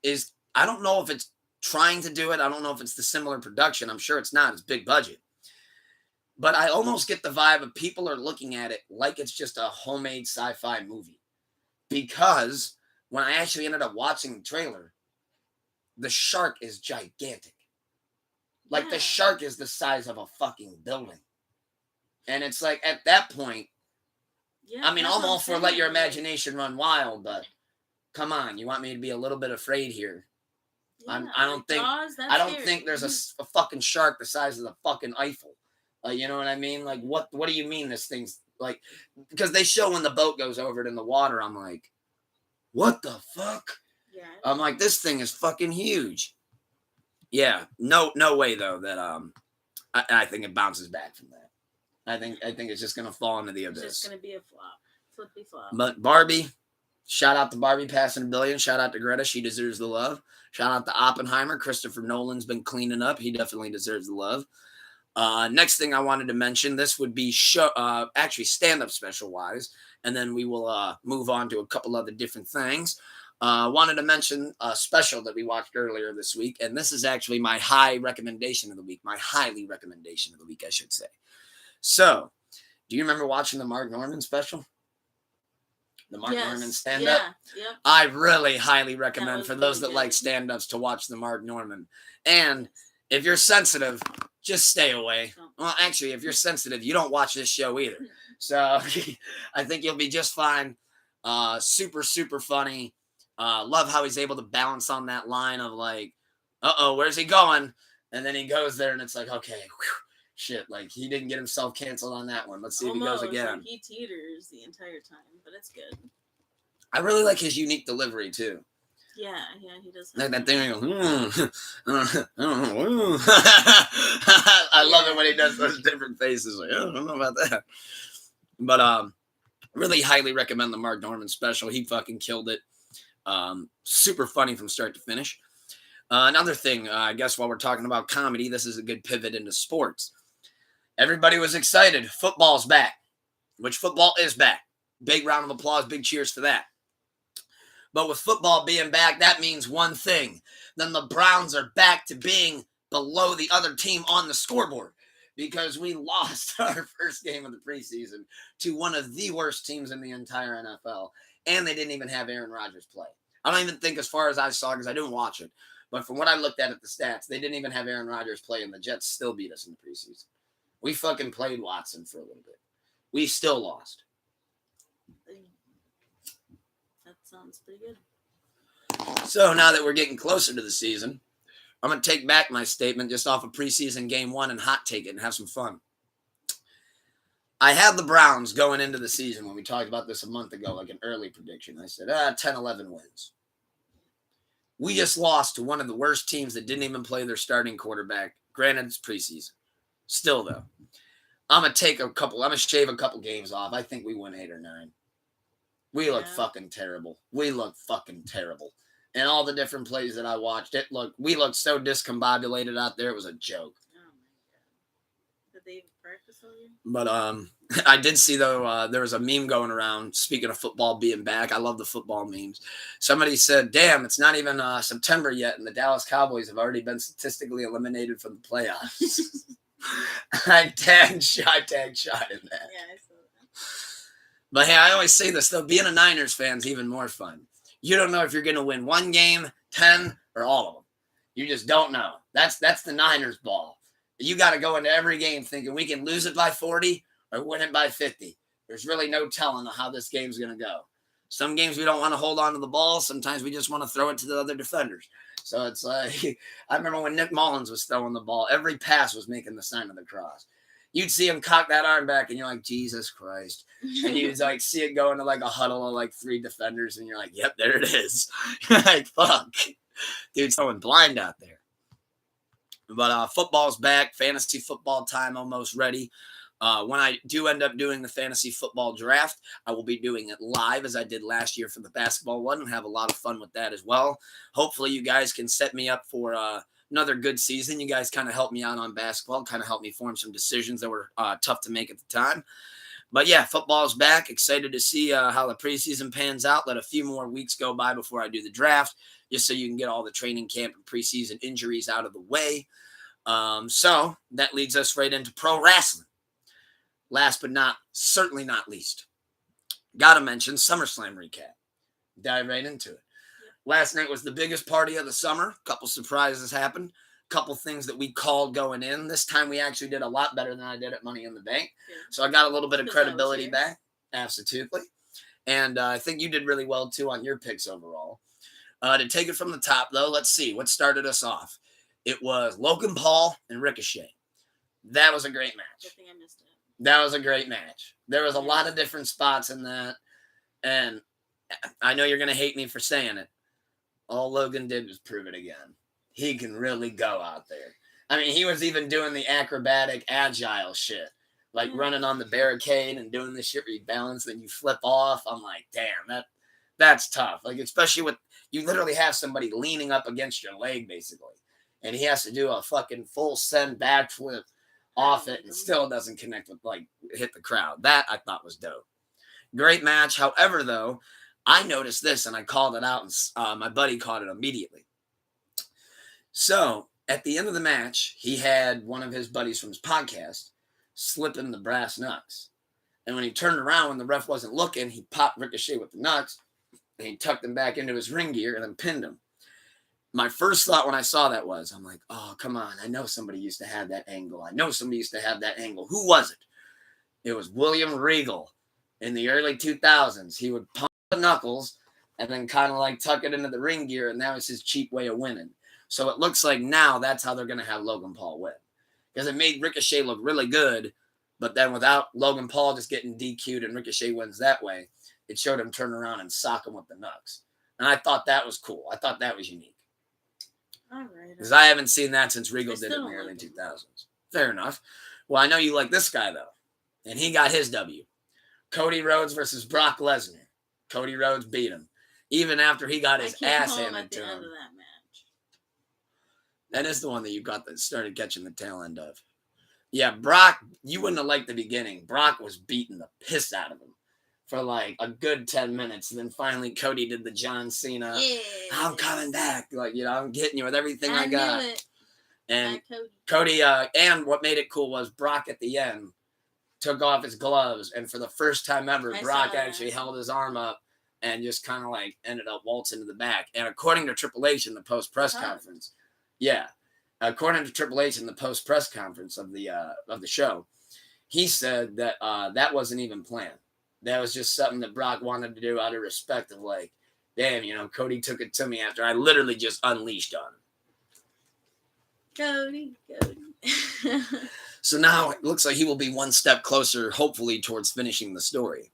is, I don't know if it's trying to do it. I don't know if it's the similar production. I'm sure it's not. It's big budget. But I almost get the vibe of people are looking at it like it's just a homemade sci-fi movie. Because when I actually ended up watching the trailer, the shark is gigantic. Like the shark is the size of a fucking building. And it's like at that point, I mean, I'm all for let your imagination run wild, but come on, you want me to be a little bit afraid here? I don't think there's a fucking shark the size of the fucking Eiffel. You know what I mean? Like, what do you mean this thing's like? Because they show when the boat goes over it in the water, I'm like, what the fuck? Yeah. I'm like, this thing is fucking huge. Yeah. No way though that I think it bounces back from that. I think it's just gonna fall into the abyss. It's just gonna be a flop. Flippy flop. But Barbie, shout out to Barbie passing $1 billion. Shout out to Greta. She deserves the love. Shout out to Oppenheimer. Christopher Nolan's been cleaning up. He definitely deserves the love. Next thing I wanted to mention, this would be actually stand-up special wise, and then we will move on to a couple other different things. Wanted to mention a special that we watched earlier this week, and this is actually my highly recommendation of the week, I should say. So, do you remember watching the Mark Norman special? The Mark Norman stand-up? Yeah. I really highly recommend for those that like stand-ups to watch the Mark Norman. And if you're sensitive, just stay away. Well, actually, if you're sensitive, you don't watch this show either. So I think you'll be just fine. Super, super funny. Love how he's able to balance on that line of like, where's he going? And then he goes there and it's like, okay, whew, shit. Like he didn't get himself canceled on that one. Let's see if he goes again. Like he teeters the entire time, but it's good. I really like his unique delivery too. Yeah, he does. Like that thing. I love it when he does those different faces. Like, I don't know about that. But really highly recommend the Mark Norman special. He fucking killed it. Super funny from start to finish. Another thing, I guess while we're talking about comedy, this is a good pivot into sports. Everybody was excited. Football's back, which football is back. Big round of applause, big cheers for that. But with football being back, that means one thing. Then the Browns are back to being below the other team on the scoreboard because we lost our first game of the preseason to one of the worst teams in the entire NFL. And they didn't even have Aaron Rodgers play. I don't even think as far as I saw because I didn't watch it. But from what I looked at the stats, they didn't even have Aaron Rodgers play and the Jets still beat us in the preseason. We fucking played Watson for a little bit. We still lost. That sounds pretty good. So now that we're getting closer to the season, I'm going to take back my statement just off of preseason game 1 and hot take it and have some fun. I had the Browns going into the season when we talked about this a month ago, like an early prediction. I said, 10-11 wins. We just lost to one of the worst teams that didn't even play their starting quarterback. Granted, it's preseason. Still, though, I'm going to shave a couple games off. I think we win 8 or 9. We look fucking terrible. And all the different plays that I watched, we looked so discombobulated out there. It was a joke. Oh my god! Did they even practice on you? But I did see though there was a meme going around. Speaking of football being back, I love the football memes. Somebody said, "Damn, it's not even September yet, and the Dallas Cowboys have already been statistically eliminated from the playoffs." I tagged shot in that. Yeah, I saw that. But hey, I always say this though: being a Niners fan is even more fun. You don't know if you're going to win 1 game, 10, or all of them. You just don't know. That's the Niners ball. You got to go into every game thinking we can lose it by 40 or win it by 50. There's really no telling how this game's going to go. Some games we don't want to hold on to the ball. Sometimes we just want to throw it to the other defenders. So it's like, I remember when Nick Mullins was throwing the ball, every pass was making the sign of the cross. You'd see him cock that arm back, and you're like, Jesus Christ. And you'd like see it go into like a huddle of like 3 defenders, and you're like, yep, there it is. Like, fuck. Dude's throwing blind out there. But football's back. Fantasy football time almost ready. When I do end up doing the fantasy football draft, I will be doing it live as I did last year for the basketball one and have a lot of fun with that as well. Hopefully you guys can set me up for another good season. You guys kind of helped me out on basketball, kind of helped me form some decisions that were tough to make at the time. But yeah, football's back. Excited to see how the preseason pans out. Let a few more weeks go by before I do the draft, just so you can get all the training camp and preseason injuries out of the way. So that leads us right into pro wrestling. Last but certainly not least, gotta mention Summerslam recap. Dive right into it. Last night was the biggest party of the summer. A couple surprises happened. A couple things that we called going in. This time we actually did a lot better than I did at Money in the Bank. Yeah. So I got a little bit of credibility back. Absolutely. And I think you did really well, too, on your picks overall. To take it from the top, though, let's see. What started us off? It was Logan Paul and Ricochet. That was a great match. I think I missed it. That was a great match. There was a lot of different spots in that. And I know you're going to hate me for saying it. All Logan did was prove it again. He can really go out there. I mean, he was even doing the acrobatic, agile shit. Like running on the barricade and doing the shit where you balance, then you flip off. I'm like, damn, that's tough. Like, especially with, you literally have somebody leaning up against your leg, basically. And he has to do a fucking full send backflip off it and still doesn't connect with, like, hit the crowd. That I thought was dope. Great match. However, though, I noticed this and I called it out, and my buddy caught it immediately. So at the end of the match, he had one of his buddies from his podcast slipping the brass knucks. And when he turned around when the ref wasn't looking, he popped Ricochet with the nuts and he tucked him back into his ring gear and then pinned him. My first thought when I saw that was, I'm like, oh, come on. I know somebody used to have that angle. Who was it? It was William Regal in the early 2000s. He would pump the knuckles and then kind of like tuck it into the ring gear, and that was his cheap way of winning. So it looks like now that's how they're going to have Logan Paul win. Because it made Ricochet look really good, but then without Logan Paul just getting DQ'd and Ricochet wins that way, it showed him turn around and sock him with the knucks. And I thought that was cool. I thought that was unique. All right. Because I haven't seen that since Regal did it in the early 2000s. Fair enough. Well, I know you like this guy, though. And he got his W. Cody Rhodes versus Brock Lesnar. Cody Rhodes beat him. Even after he got his ass handed to him. That is the one that you got that started catching the tail end of. Yeah, Brock, you wouldn't have liked the beginning. Brock was beating the piss out of him for like a good 10 minutes. And then finally Cody did the John Cena. Yeah. I'm coming back. Like, I'm getting you with everything I got. Knew it. And Cody, and what made it cool was Brock at the end took off his gloves. And for the first time ever, Brock actually held his arm up and just kind of like ended up waltzing to the back. And according to Triple H in the post-press conference, according to Triple H in the post-press conference of the show, he said that that wasn't even planned. That was just something that Brock wanted to do out of respect of like, damn, Cody took it to me after I literally just unleashed on him. Cody. So now it looks like he will be one step closer, hopefully, towards finishing the story.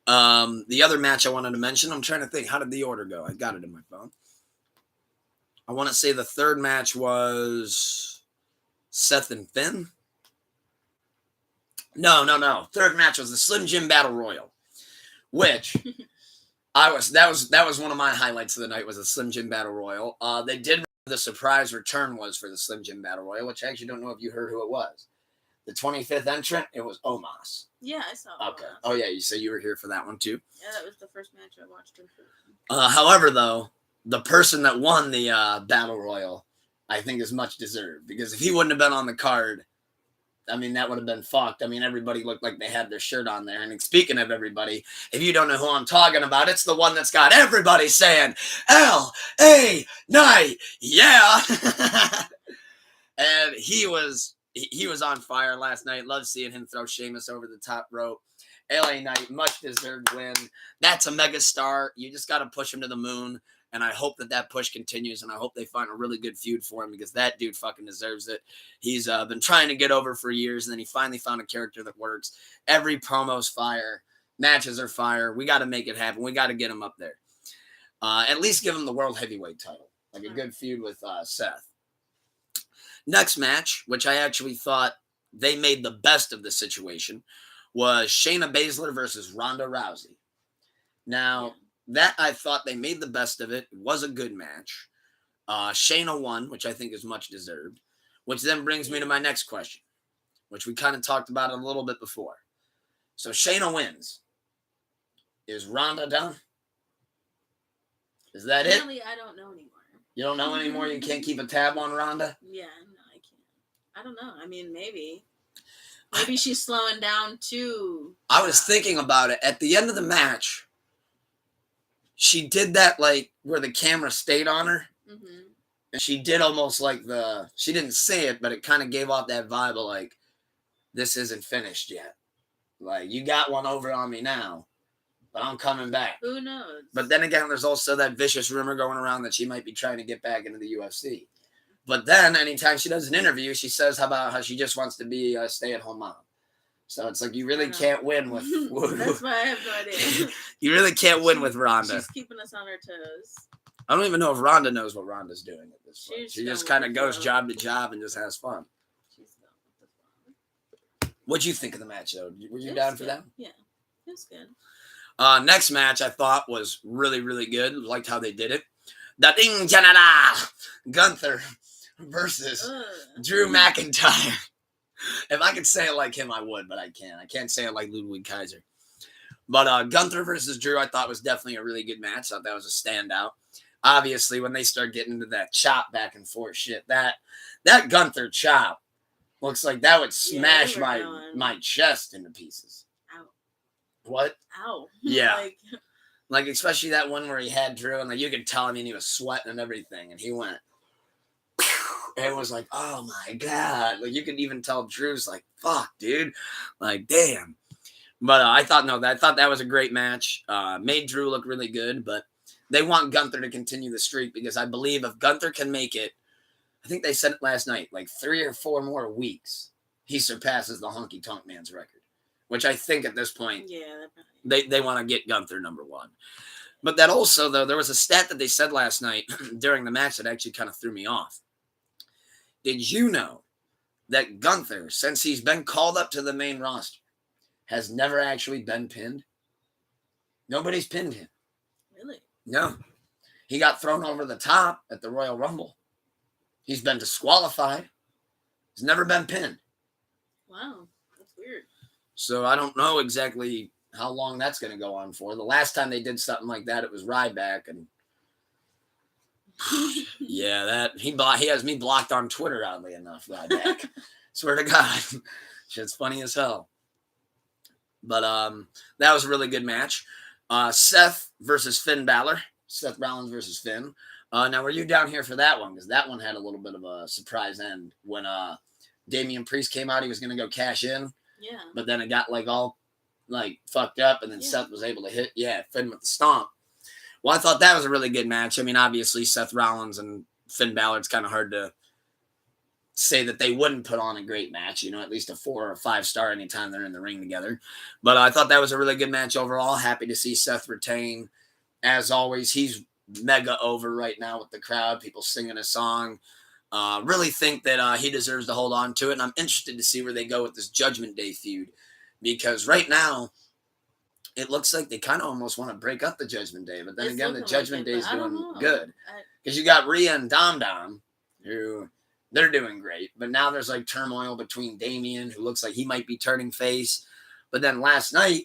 The other match I wanted to mention, I'm trying to think, how did the order go? I got it in my phone. I want to say the third match was Seth and Finn. No. Third match was the Slim Jim Battle Royal, which that was one of my highlights of the night was the Slim Jim Battle Royal. They did the surprise return was for the Slim Jim Battle Royal, which I actually don't know if you heard who it was. The 25th entrant, it was Omos. Yeah, I saw. Okay. Omos. Oh yeah, you said you were here for that one too. Yeah, that was the first match I watched. However, though, the person that won the Battle Royal, I think, is much deserved. Because if he wouldn't have been on the card, I mean, that would have been fucked. I mean, everybody looked like they had their shirt on there. And speaking of everybody, if you don't know who I'm talking about, it's the one that's got everybody saying, L.A. Knight, yeah! And he was on fire last night. Love seeing him throw Sheamus over the top rope. L.A. Knight, much deserved win. That's a megastar. You just got to push him to the moon. And I hope that push continues, and I hope they find a really good feud for him because that dude fucking deserves it. He's been trying to get over for years, and then he finally found a character that works. Every promo's fire. Matches are fire. We got to make it happen. We got to get him up there. At least give him the World Heavyweight title. Like a good feud with Seth. Next match, which I actually thought they made the best of the situation, was Shayna Baszler versus Ronda Rousey. Now... that I thought they made the best of it. It was a good match. Shayna won, which I think is much deserved. Which then brings me to my next question, which we kind of talked about a little bit before. So Shayna wins. Is Ronda done? Is that Apparently, it? I don't know anymore. You don't know anymore? You can't keep a tab on Ronda? Yeah, no, I can't. I don't know. I mean, maybe. Maybe she's slowing down too. I was thinking about it. At the end of the match, she did that like where the camera stayed on her. Mm-hmm. And she did almost like she didn't say it, but it kind of gave off that vibe of like, this isn't finished yet. Like, you got one over on me now, but I'm coming back. Who knows? But then again, there's also that vicious rumor going around that she might be trying to get back into the UFC. But then anytime she does an interview, she says how she just wants to be a stay-at-home mom. So it's like you really can't win with... That's why I have no idea. You really can't win with Ronda. She's keeping us on our toes. I don't even know if Ronda knows what Ronda's doing at this point. She just kind of goes job to job and just has fun. She's done with the fun. What'd you think of the match, though? Were you down for that? Yeah, it was good. Next match I thought was really, really good. Liked how they did it. The Ding Janada Gunther versus Drew McIntyre. If I could say it like him, I would, but I can't. I can't say it like Ludwig Kaiser. But Gunther versus Drew, I thought was definitely a really good match. I thought that was a standout. Obviously, when they start getting into that chop back and forth shit, that Gunther chop looks like that would smash my chest into pieces. Ow. What? Ow. Yeah. Like especially that one where he had Drew and like you could tell, I mean, he was sweating and everything, and he went. it was like, oh my God. Like, you could even tell Drew's like, fuck, dude. Like, damn. But I thought that was a great match. Made Drew look really good, but they want Gunther to continue the streak because I believe if Gunther can make it, I think they said it last night, like 3 or 4 more weeks, he surpasses the Honky Tonk Man's record, which I think at this point, they want to get Gunther number 1. But that also, though, there was a stat that they said last night during the match that actually kind of threw me off. Did you know that Gunther, since he's been called up to the main roster, has never actually been pinned? Nobody's pinned him. Really? No. He got thrown over the top at the Royal Rumble. He's been disqualified. He's never been pinned. Wow. That's weird. So I don't know exactly how long that's going to go on for. The last time they did something like that, it was Ryback. And yeah, he has me blocked on Twitter, oddly enough, Ryback. Swear to God. Shit's funny as hell. But that was a really good match. Seth versus Finn Balor. Seth Rollins versus Finn. Now, were you down here for that one? Because that one had a little bit of a surprise end. When Damian Priest came out, he was going to go cash in. Yeah. But then it got all fucked up, and then Seth was able to hit Finn with the stomp. Well, I thought that was a really good match. I mean, obviously Seth Rollins and Finn Balor, it's kind of hard to say that they wouldn't put on a great match, at least a 4 or 5 star anytime they're in the ring together. But I thought that was a really good match overall. Happy to see Seth retain. As always, he's mega over right now with the crowd, people singing a song. Really think that he deserves to hold on to it, and I'm interested to see where they go with this Judgment Day feud, because right now it looks like they kind of almost want to break up the Judgment Day, but then again, the Judgment Day is doing good because you got Rhea and Dom Dom, who they're doing great, but now there's turmoil between Damian, who looks like he might be turning face, but then last night,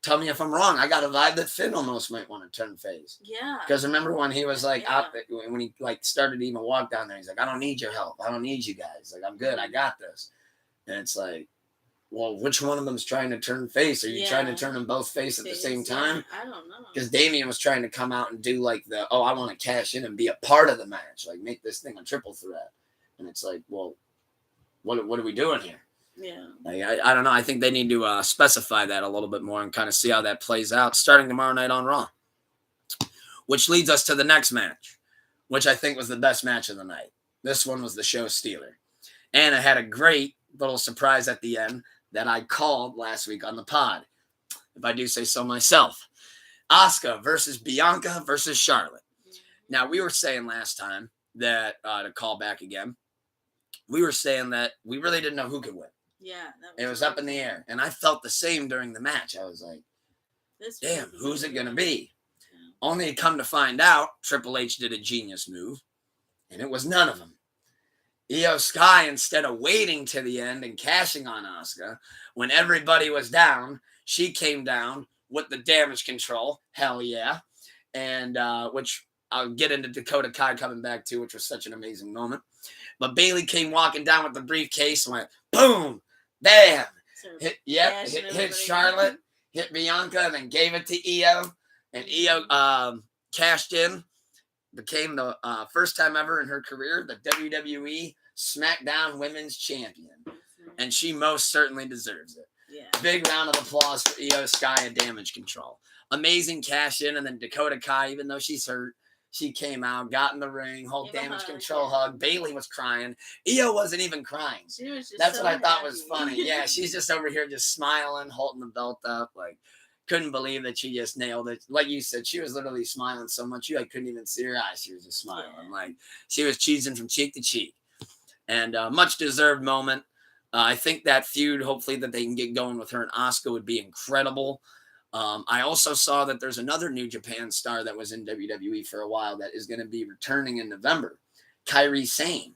tell me if I'm wrong, I got a vibe that Finn almost might want to turn face. Yeah. Because remember when he was out, when he started to even walk down there, he's like, I don't need your help. I don't need you guys. I'm good. I got this. And it's like, well, which one of them's trying to turn face? Are you trying to turn them both face at the same time? I don't know. Because Damian was trying to come out and do I want to cash in and be a part of the match. Make this thing a triple threat. And it's like, well, what are we doing here? Yeah. I don't know. I think they need to specify that a little bit more and kind of see how that plays out starting tomorrow night on Raw. Which leads us to the next match, which I think was the best match of the night. This one was the show stealer. And it had a great little surprise at the end that I called last week on the pod, if I do say so myself. Asuka versus Bianca versus Charlotte. Now, we were saying last time that, to call back again, we were saying that we really didn't know who could win. Yeah. It was up in the air. And I felt the same during the match. I was like, damn, who's it going to be? Yeah. Only to come to find out, Triple H did a genius move, and it was none of them. Io Sky, instead of waiting to the end and cashing on Asuka, when everybody was down, she came down with the damage control. Hell yeah. And which I'll get into Dakota Kai coming back to, which was such an amazing moment. But Bayley came walking down with the briefcase and went, boom, bam. Hit Charlotte, hit Bianca, and then gave it to Io. And Io cashed in, became the first time ever in her career, the WWE SmackDown Women's Champion. And she most certainly deserves it. Yeah. Big round of applause for Io Sky and Damage Control. Amazing cash in, and then Dakota Kai, even though she's hurt, she came out, got in the ring, whole Damage Control hug. Bayley was crying. Io wasn't even crying. She was just That's so what I thought happy. Was funny. Yeah, she's just over here just smiling, holding the belt up. Couldn't believe that she just nailed it. Like you said, she was literally smiling so much you couldn't even see her eyes. She was just smiling. Yeah. She was cheesing from cheek to cheek. And much deserved moment. I think that feud, hopefully that they can get going with her and Asuka, would be incredible. I also saw that there's another New Japan star that was in WWE for a while that is going to be returning in November. Kairi Sane.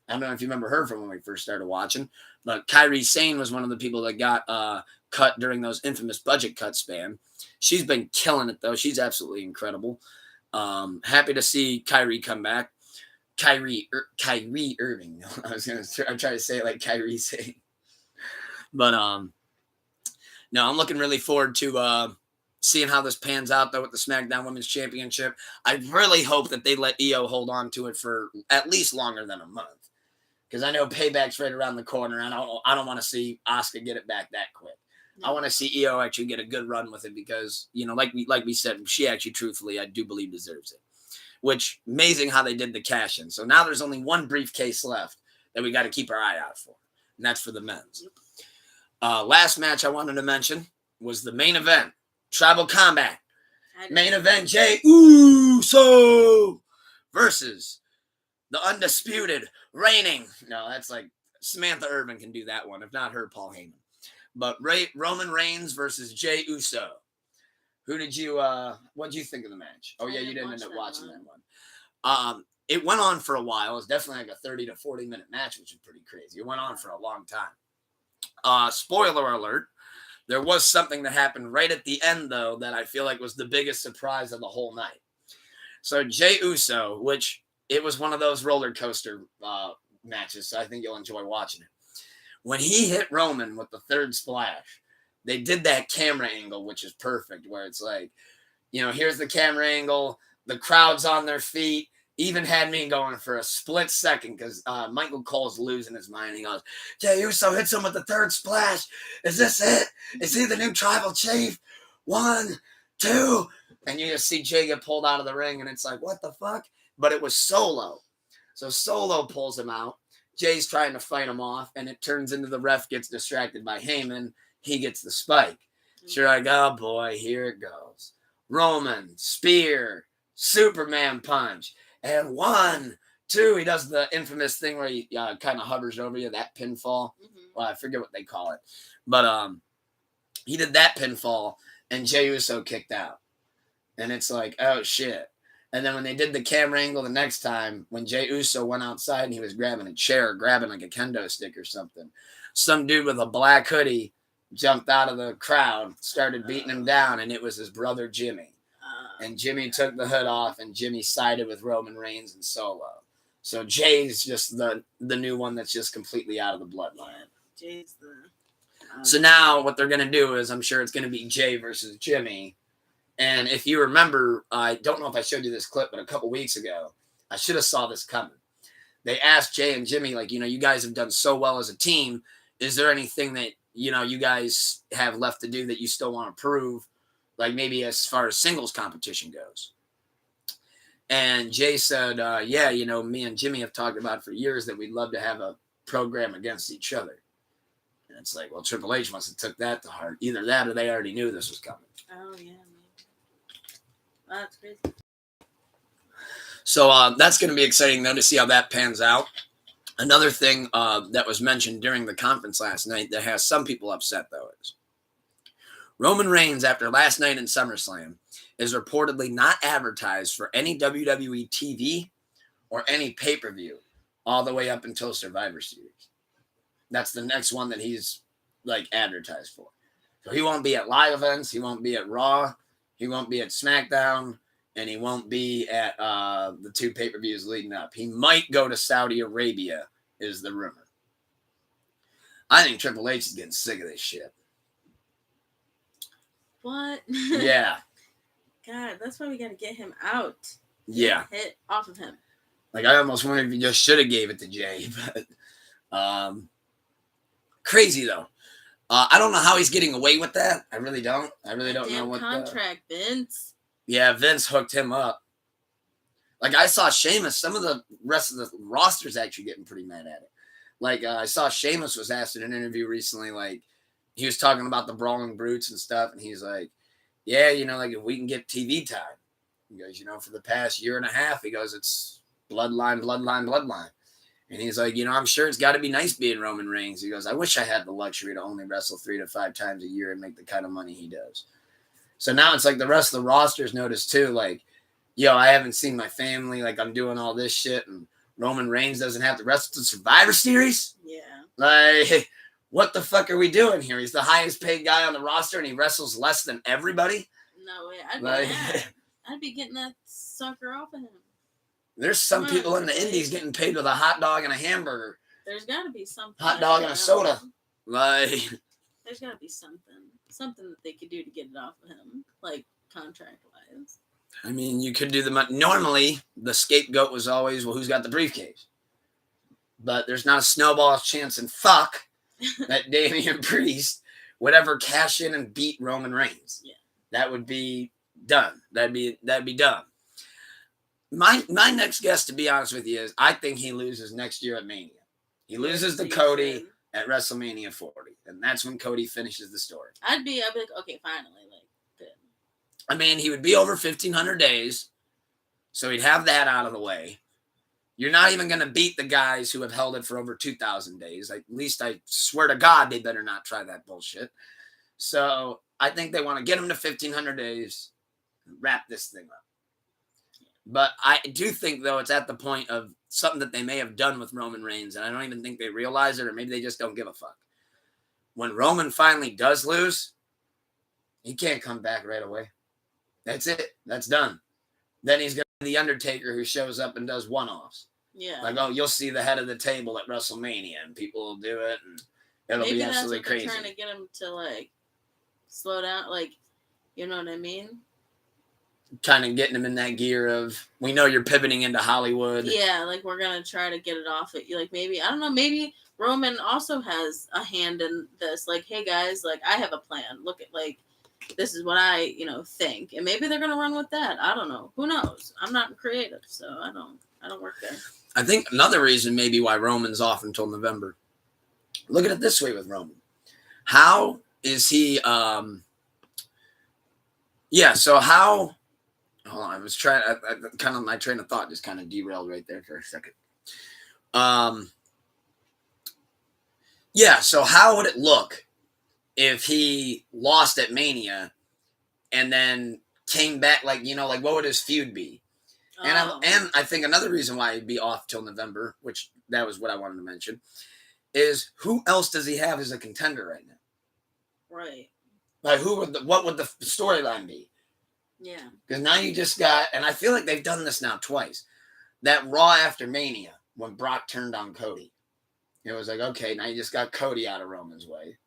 I don't know if you remember her from when we first started watching, but Kairi Sane was one of the people that got cut during those infamous budget cut span. She's been killing it, though. She's absolutely incredible. Happy to see Kairi come back. Kyrie Irving. I'm trying to say it like Kairi Sane. But no, I'm looking really forward to seeing how this pans out, though, with the SmackDown Women's Championship. I really hope that they let Io hold on to it for at least longer than a month. Because I know Payback's right around the corner, and I don't want to see Asuka get it back that quick. No. I want to see Io actually get a good run with it because, you know, like we said, she actually, truthfully, I do believe deserves it. Which, amazing how they did the cash-in. So now there's only one briefcase left that we got to keep our eye out for, and that's for the men's. Last match I wanted to mention was the main event, Tribal Combat. Main event, Jey Uso versus the undisputed, reigning. No, that's like Samantha Irvin can do that one. If not her, Paul Heyman. But Roman Reigns versus Jey Uso. Who did you, what did you think of the match? Oh, yeah, you didn't end up watching that one. It went on for a while. It was definitely like a 30 to 40-minute match, which is pretty crazy. It went on for a long time. Spoiler alert. There was something that happened right at the end, though, that I feel like was the biggest surprise of the whole night. So Jey Uso, which it was one of those roller coaster matches, so I think you'll enjoy watching it. When he hit Roman with the third splash, they did that camera angle, which is perfect, where it's like, you know, here's the camera angle, the crowd's on their feet, even had me going for a split second because Michael Cole's losing his mind. He goes, Jey Uso hits him with the third splash. Is this it? Is he the new tribal chief? 1, 2. And you just see Jey get pulled out of the ring, and it's like, what the fuck? But it was Solo. So Solo pulls him out. Jay's trying to fight him off, and it turns into the ref gets distracted by Heyman. He gets the spike. So you're like, oh boy, here it goes. Roman, spear, Superman punch. And 1, 2, he does the infamous thing where he kind of hovers over you, that pinfall. Mm-hmm. Well, I forget what they call it. But he did that pinfall, and Jey Uso kicked out. And it's like, oh, shit. And then when they did the camera angle the next time, when Jey Uso went outside and he was grabbing a chair, grabbing like a kendo stick or something, some dude with a black hoodie jumped out of the crowd, started beating him down, and it was his brother Jimmy. And Jimmy took the hood off, and Jimmy sided with Roman Reigns and Solo. So Jay's just the new one that's just completely out of the bloodline. Jay's the... So now what they're going to do is I'm sure it's going to be Jey versus Jimmy. And if you remember, I don't know if I showed you this clip, but a couple weeks ago, I should have saw this coming. They asked Jey and Jimmy, like, you know, you guys have done so well as a team. Is there anything that, you know, you guys have left to do that you still want to prove? Like maybe as far as singles competition goes. And Jey said, yeah, you know, me and Jimmy have talked about for years that we'd love to have a program against each other. And it's like, well, Triple H must have took that to heart. Either that or they already knew this was coming. Oh, yeah. That's crazy. So that's going to be exciting, though, to see how that pans out. Another thing that was mentioned during the conference last night that has some people upset, though, is Roman Reigns, after last night in SummerSlam, is reportedly not advertised for any WWE TV or any pay-per-view all the way up until Survivor Series. That's the next one that he's, like, advertised for. So he won't be at live events. He won't be at Raw. He won't be at SmackDown. And he won't be at the 2 pay-per-views leading up. He might go to Saudi Arabia, is the rumor. I think Triple H is getting sick of this shit. What? Yeah. God, that's why we got to get him out. Yeah. Hit off of him. Like, I almost wonder if you just should have gave it to Jey. But crazy, though. I don't know how he's getting away with that. I really don't. I really don't know what contract, Vince. Yeah, Vince hooked him up. Like, I saw Sheamus. Some of the rest of the roster's actually getting pretty mad at it. Like, I saw Sheamus was asked in an interview recently, like, he was talking about the Brawling Brutes and stuff, and he's like, yeah, you know, like, if we can get TV time. He goes, you know, for the past year and a half, he goes, it's bloodline, bloodline, bloodline. And he's like, you know, I'm sure it's got to be nice being Roman Reigns. He goes, I wish I had the luxury to only wrestle 3 to 5 times a year and make the kind of money he does. So now it's like the rest of the roster's noticed too, like, yo, I haven't seen my family, like, I'm doing all this shit, and Roman Reigns doesn't have to wrestle the Survivor Series? Yeah. Like, what the fuck are we doing here? He's the highest paid guy on the roster, and he wrestles less than everybody? No way. I'd be mad. I'd be getting that sucker off of him. There's some people in the indies getting paid with a hot dog and a hamburger. There's got to be something. Hot dog and a soda. Like, there's got to be something. something that they could do to get it off of him, like contract wise. I mean, you could do normally the scapegoat was always, well, who's got the briefcase? But there's not a snowball's chance in fuck that Damian Priest would ever cash in and beat Roman Reigns. Yeah. That would be done. That'd be done. My next guess, to be honest with you, is I think he loses next year at Mania. He loses to Cody at WrestleMania 40, and that's when Cody finishes the story. I'd be like, okay, finally, like, good. I mean, he would be over 1,500 days, so he'd have that out of the way. You're not even going to beat the guys who have held it for over 2,000 days. At least I swear to God, they better not try that bullshit. So I think they want to get him to 1,500 days and wrap this thing up. But I do think, though, it's at the point of something that they may have done with Roman Reigns, and I don't even think they realize it, or maybe they just don't give a fuck. When Roman finally does lose, he can't come back right away. That's it. That's done. Then he's going to be the Undertaker who shows up and does one-offs. Yeah. Like, oh, you'll see the head of the table at WrestleMania, and people will do it, and it'll be absolutely crazy. Maybe that's what they're trying to get him to, like, slow down. Like, you know what I mean? Kind of getting him in that gear of, we know you're pivoting into Hollywood. Yeah, like, we're going to try to get it off at you. Like, maybe, I don't know, maybe Roman also has a hand in this. Like, hey, guys, like, I have a plan. Look at, like, this is what I, think. And maybe they're going to run with that. I don't know. Who knows? I'm not creative, so I don't work there. I think another reason maybe why Roman's off until November. Look at it this way with Roman. How is he, so how, hold on, I was trying, my train of thought just kind of derailed right there for a second. So how would it look if he lost at Mania and then came back, like, what would his feud be? And I think another reason why he'd be off till November, which that was what I wanted to mention, is who else does he have as a contender right now? Right. Like, what would the storyline be? Yeah. Because now you just got, and I feel like they've done this now twice, that Raw after Mania, when Brock turned on Cody. It was like, okay, now you just got Cody out of Roman's way.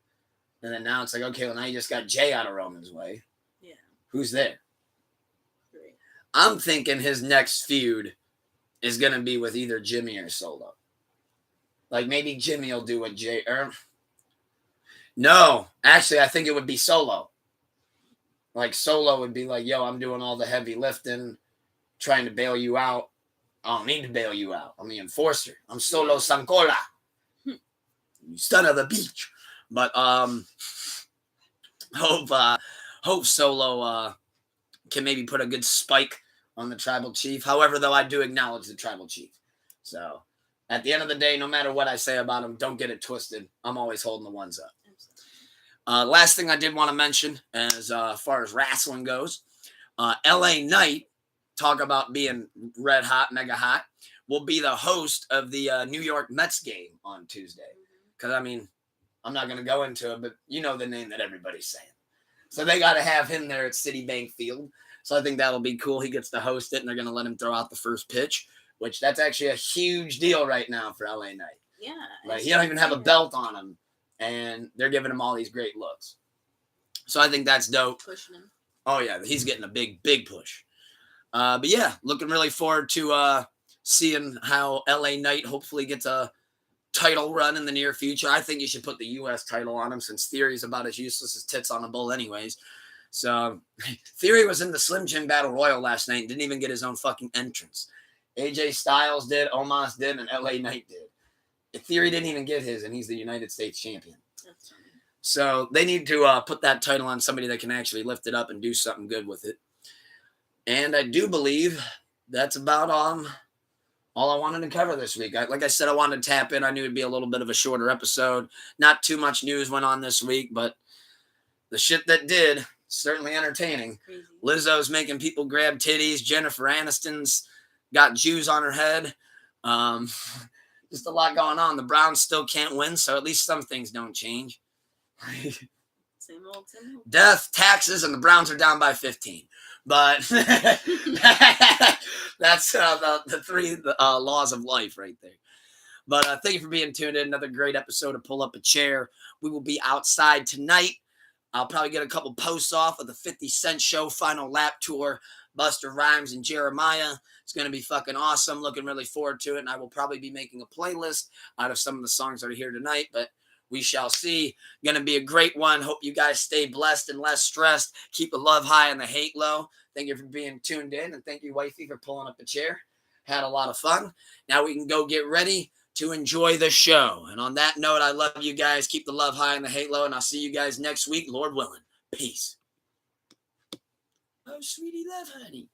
And then now it's like, okay, well, now you just got Jay out of Roman's way. Yeah. Who's there? Great. I'm thinking his next feud is going to be with either Jimmy or Solo. Like, maybe Jimmy will do what Jay... No, actually, I think it would be Solo. Like, Solo would be like, yo, I'm doing all the heavy lifting, trying to bail you out. I don't need to bail you out. I'm the enforcer. I'm Solo Sankola. You son of a bitch. But hope Solo can maybe put a good spike on the tribal chief. However, though, I do acknowledge the tribal chief. So at the end of the day, no matter what I say about him, don't get it twisted. I'm always holding the ones up. Last thing I did want to mention, as far as wrestling goes, LA Knight, talk about being red hot, mega hot, will be the host of the New York Mets game on Tuesday. Because, I mean, I'm not going to go into it, but you know the name that everybody's saying. So they got to have him there at Citibank Field. So I think that'll be cool. He gets to host it, and they're going to let him throw out the first pitch, which that's actually a huge deal right now for LA Knight. Yeah. Like, he don't even have a belt on him, and they're giving him all these great looks. So I think that's dope. Pushing him. Oh, yeah. He's getting a big, big push. But, yeah, looking really forward to seeing how LA Knight hopefully gets a title run in the near future. I think you should put the U.S. title on him, since Theory's about as useless as tits on a bull anyways. So Theory was in the Slim Jim Battle Royal last night and didn't even get his own fucking entrance. AJ Styles did, Omos did, and LA Knight did. Theory didn't even get his, and he's the United States champion. So they need to put that title on somebody that can actually lift it up and do something good with it. And I do believe that's about all I wanted to cover this week. Like I said, I wanted to tap in. I knew it'd be a little bit of a shorter episode. Not too much news went on this week, but the shit that did, certainly entertaining. Crazy. Lizzo's making people grab titties. Jennifer Aniston's got Jews on her head. Just a lot going on. The Browns still can't win, so at least some things don't change. Same old. Death, taxes, and the Browns are down by 15. But that's the three laws of life right there. But thank you for being tuned in. Another great episode of Pull Up a Chair. We will be outside tonight I'll probably get a couple posts off of the 50 Cent Show Final Lap Tour, Busta Rhymes and Jeremiah. It's going to be fucking awesome. Looking really forward to it. And I will probably be making a playlist out of some of the songs that are here tonight, but we shall see. Going to be a great one. Hope you guys stay blessed and less stressed. Keep the love high and the hate low. Thank you for being tuned in. And thank you, Wifey, for pulling up a chair. Had a lot of fun. Now we can go get ready to enjoy the show. And on that note, I love you guys. Keep the love high and the hate low. And I'll see you guys next week, Lord willing. Peace. Oh, sweetie love, honey.